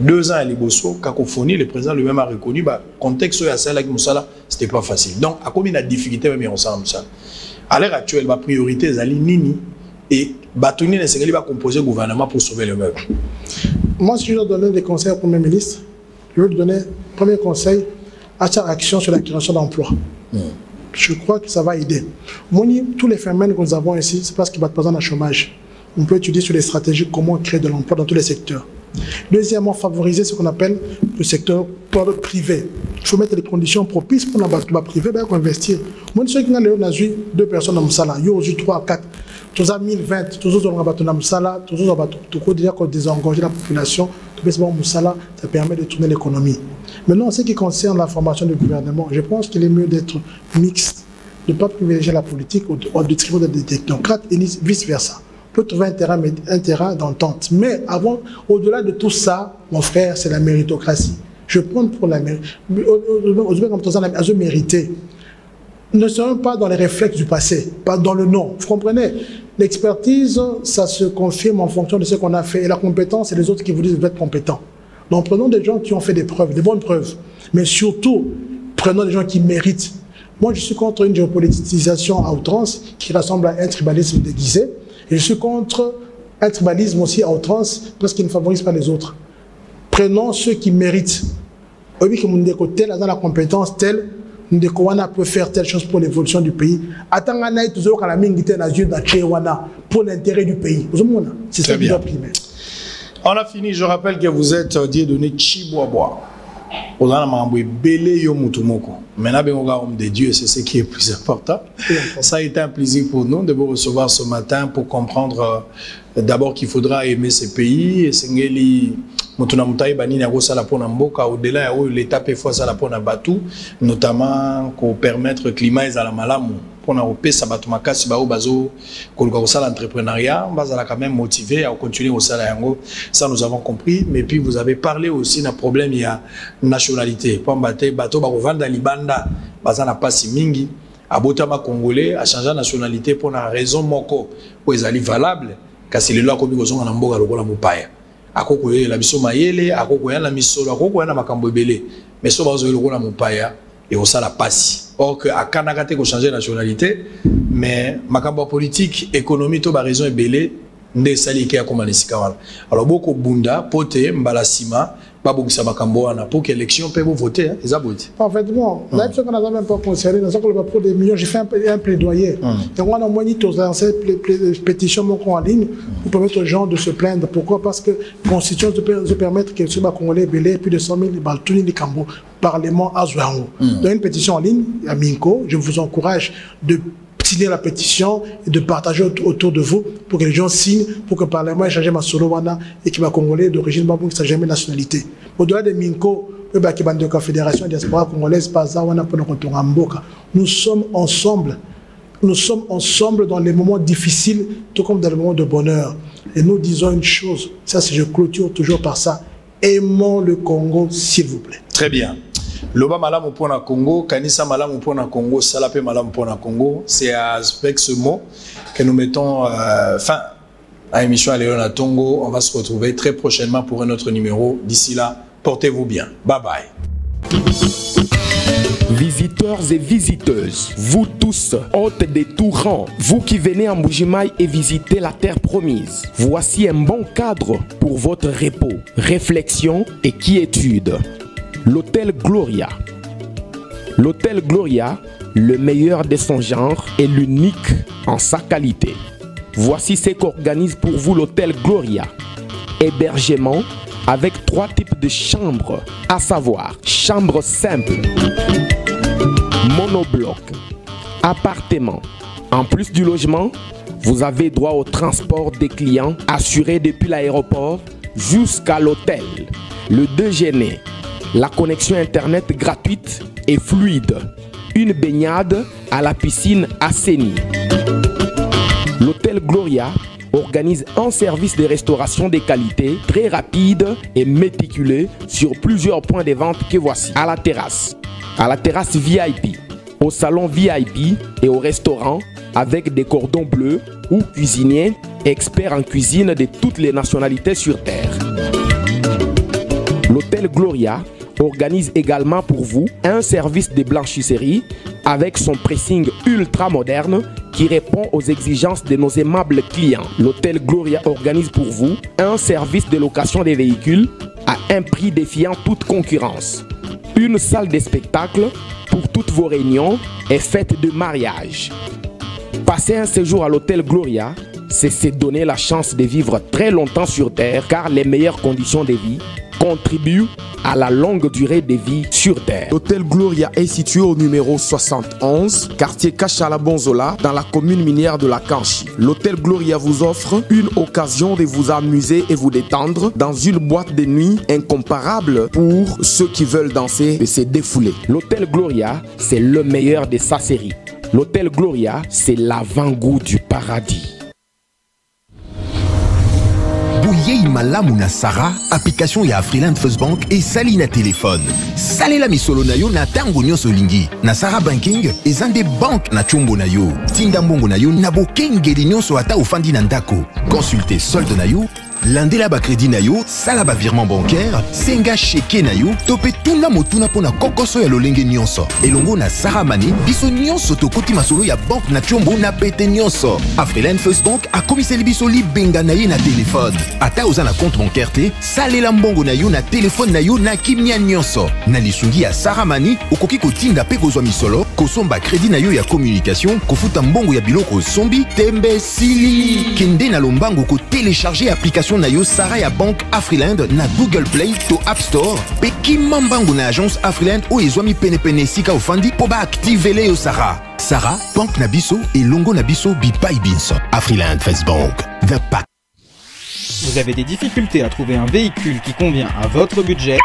Speaker 4: 2 ans à Liboso, cacophonie, le président lui-même a reconnu le contexte où il y a ça, c'était pas facile. Donc, à combien de difficultés même à l'heure actuelle, ma priorité est Nini et Batouni Nesengeli va composer le gouvernement pour sauver le meuble.
Speaker 5: Moi, si je dois donner des conseils au Premier ministre, je vais lui donner, premier conseil, action sur la création d'emplois. Je crois que ça va aider. Tous les phénomènes que nous avons ici, c'est parce qu'il n'y a pas besoin d'un chômage. On peut étudier sur les stratégies comment créer de l'emploi dans tous les secteurs. Deuxièmement, favoriser ce qu'on appelle le secteur privé. Il faut mettre les conditions propices pour l'emploi privé pour investir. Moi, je sais qu'il y a 2 personnes dans le salaire, il y a aujourd'hui 3 4. Tous en 2020, tous ont un salaire, tous ont déjà désengagé la population. Ça permet de tourner l'économie. Maintenant, en ce qui concerne la formation du gouvernement, je pense qu'il est mieux d'être mixte, de ne pas privilégier la politique au détriment des technocrates et vice-versa. On peut trouver un terrain d'entente. Mais avant, au-delà de tout ça, mon frère, c'est la méritocratie. Je prends pour la mérité. Ne sommes pas dans les réflexes du passé, pas dans le nom. Vous comprenez? L'expertise, ça se confirme en fonction de ce qu'on a fait. Et la compétence, c'est les autres qui vous disent d'être compétents. Donc prenons des gens qui ont fait des preuves, des bonnes preuves. Mais surtout, prenons des gens qui méritent. Moi, je suis contre une géopolitisation à outrance qui ressemble à un tribalisme déguisé. Et je suis contre un tribalisme aussi à outrance parce qu'il ne favorise pas les autres. Prenons ceux qui méritent. Au lieu que mon côté, dans la compétence telle, Ndekouana peut faire telle chose pour l'évolution du pays. Attendez, toujours quand la mingité n'a pour l'intérêt du pays. C'est ça qui doit primer.
Speaker 4: On a fini. Je rappelle que vous êtes Dieudonné Chiboaboa. Vous avez belé yo mutumoko. Maintenant, homme de Dieu, c'est ce qui est plus important. Ça a été un plaisir pour nous de vous recevoir ce matin pour comprendre d'abord qu'il faudra aimer ce pays. Et au-delà de l'état notamment pour permettre le climat et la malamu pour l'entrepreneuriat, on va quand même motivé à continuer au salaire. Ça nous avons compris. Mais puis vous avez parlé aussi d'un problème, il y a nationalité. Pour bateau vendre libanda, bazana pasi mingi, abotama congolais a changé de nationalité pour une raison moko où ils allaient valable, car c'est le loi comme ils ont en amboga lokola mupaya. Akoko la biso mayele, akoko la misolo, akoko na makambo ebele. Mais so bazo lokola mupaya et au sala pasi. Or que à Kanagate ko changer nationalité, mais makambo politique, économie to ba raison ebele nde sali ke akoma nesika wana. Alors beaucoup bunda pote mbalasima pas beaucoup ça makambo wana pour que l'élection peut vous voter les abouti.
Speaker 5: Parfaitement. Là ce qu'on a même pas concerné dans ce qu'on va pour des millions, j'ai fait un plaidoyer. Et on a moins tous lancé pétition en ligne pour permettre aux gens de se plaindre. Pourquoi? Parce que la constitution se permettre que ce Congolais belé plus de 100 000 baltouni de Cambo parlement à Zouango. Dans une pétition en ligne à Minko, je vous encourage de signer la pétition et de partager autour de vous pour que les gens signent, pour que le Parlement ait changé ma solo et qui va congolais d'origine babou qui n'a jamais nationalité. Au-delà de Minko, la Fédération diaspora congolaise, nous sommes ensemble. Nous sommes ensemble dans les moments difficiles, tout comme dans les moments de bonheur. Et nous disons une chose, ça je clôture toujours par ça, aimons le Congo, s'il vous plaît.
Speaker 4: Très bien. Loba malamu pona Congo, kanisa malamu pona Congo, salape malamu pona Congo. C'est avec ce mot que nous mettons fin à l'émission Léona Tongo. On va se retrouver très prochainement pour un autre numéro. D'ici là, portez-vous bien. Bye bye.
Speaker 1: Visiteurs et visiteuses, vous tous, hôtes des tout rangs, vous qui venez en Mbuji-Mayi et visiter la terre promise, voici un bon cadre pour votre repos, réflexion et quiétude. L'hôtel Gloria. L'hôtel Gloria, le meilleur de son genre et l'unique en sa qualité. Voici ce qu'organise pour vous l'hôtel Gloria. Hébergement avec 3 types de chambres, à savoir chambre simple, monobloc, appartement. En plus du logement, vous avez droit au transport des clients assuré depuis l'aéroport jusqu'à l'hôtel. Le déjeuner, la connexion internet gratuite et fluide, une baignade à la piscine assainie. L'hôtel Gloria organise un service de restauration de qualité très rapide et méticuleux sur plusieurs points de vente que voici. À la terrasse VIP, au salon VIP et au restaurant avec des cordons bleus ou cuisiniers experts en cuisine de toutes les nationalités sur terre. L'hôtel Gloria organise également pour vous un service de blanchisserie avec son pressing ultra moderne qui répond aux exigences de nos aimables clients. L'hôtel Gloria organise pour vous un service de location des véhicules à un prix défiant toute concurrence. Une salle de spectacle pour toutes vos réunions et fêtes de mariage. Passer un séjour à l'hôtel Gloria, c'est se donner la chance de vivre très longtemps sur terre car les meilleures conditions de vie contribuent à la longue durée de vie sur terre. L'hôtel Gloria est situé au numéro 71, quartier Kachala-Bonzola, dans la commune minière de la Kanchi. L'hôtel Gloria vous offre une occasion de vous amuser et vous détendre dans une boîte de nuit incomparable pour ceux qui veulent danser et se défouler. L'hôtel Gloria, c'est le meilleur de sa série. L'hôtel Gloria, c'est l'avant-goût du paradis.
Speaker 2: Bouyei malamu na Sarah, application ya Afriland First Bank et sali na téléphone. Salela misolo na yo na tango nyonso lingi. Na Sarah Banking, ezande bank na chombo na yo. Tinda mbongo na yo na bokengeli nyonso ata ofandi na ndako. Consultez solde na yo, landela ba crédit na yo, sala ba virement bancaire, senga cheke na yo, tope tuna motuna pona kokoso ya lolenge nyonso. Elongo na Sarah Money, biso nyonso tokoti masolo ya bank na chombo na pete nyonso. Afriland First Bank a komiseli biso libenga na ye na téléphone. Ata oza na compte bancaire te, salela mbongo na yo na téléphone na yo na kimia nyonso. Na lisungi ya Sarah Money, okoki kotinda pe kozwa misolo, kosomba crédit na yo ya communication, kofuta mbongo ya biloko sombi, tembe sili. Kende na lombango ko télécharger application na yo Sarah ya Bank Afriland na Google Play to App Store. Pe kimambango na agence Afriland o ezwami pene sika ofandi po ba activele yo Sarah. Sarah, Bank na biso et longo na biso bipai binso. Afriland First Bank, the pack.
Speaker 3: Vous avez des difficultés à trouver un véhicule qui convient à votre budget?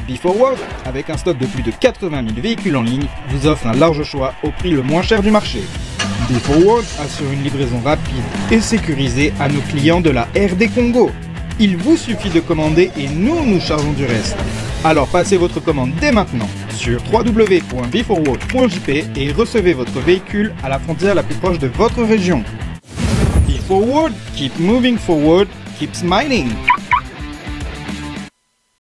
Speaker 3: BeForward, avec un stock de plus de 80 000 véhicules en ligne, vous offre un large choix au prix le moins cher du marché. BeForward assure une livraison rapide et sécurisée à nos clients de la RD Congo. Il vous suffit de commander et nous chargeons du reste. Alors passez votre commande dès maintenant sur www.beforward.jp et recevez votre véhicule à la frontière la plus proche de votre région. BeForward, keep moving forward, keep smiling.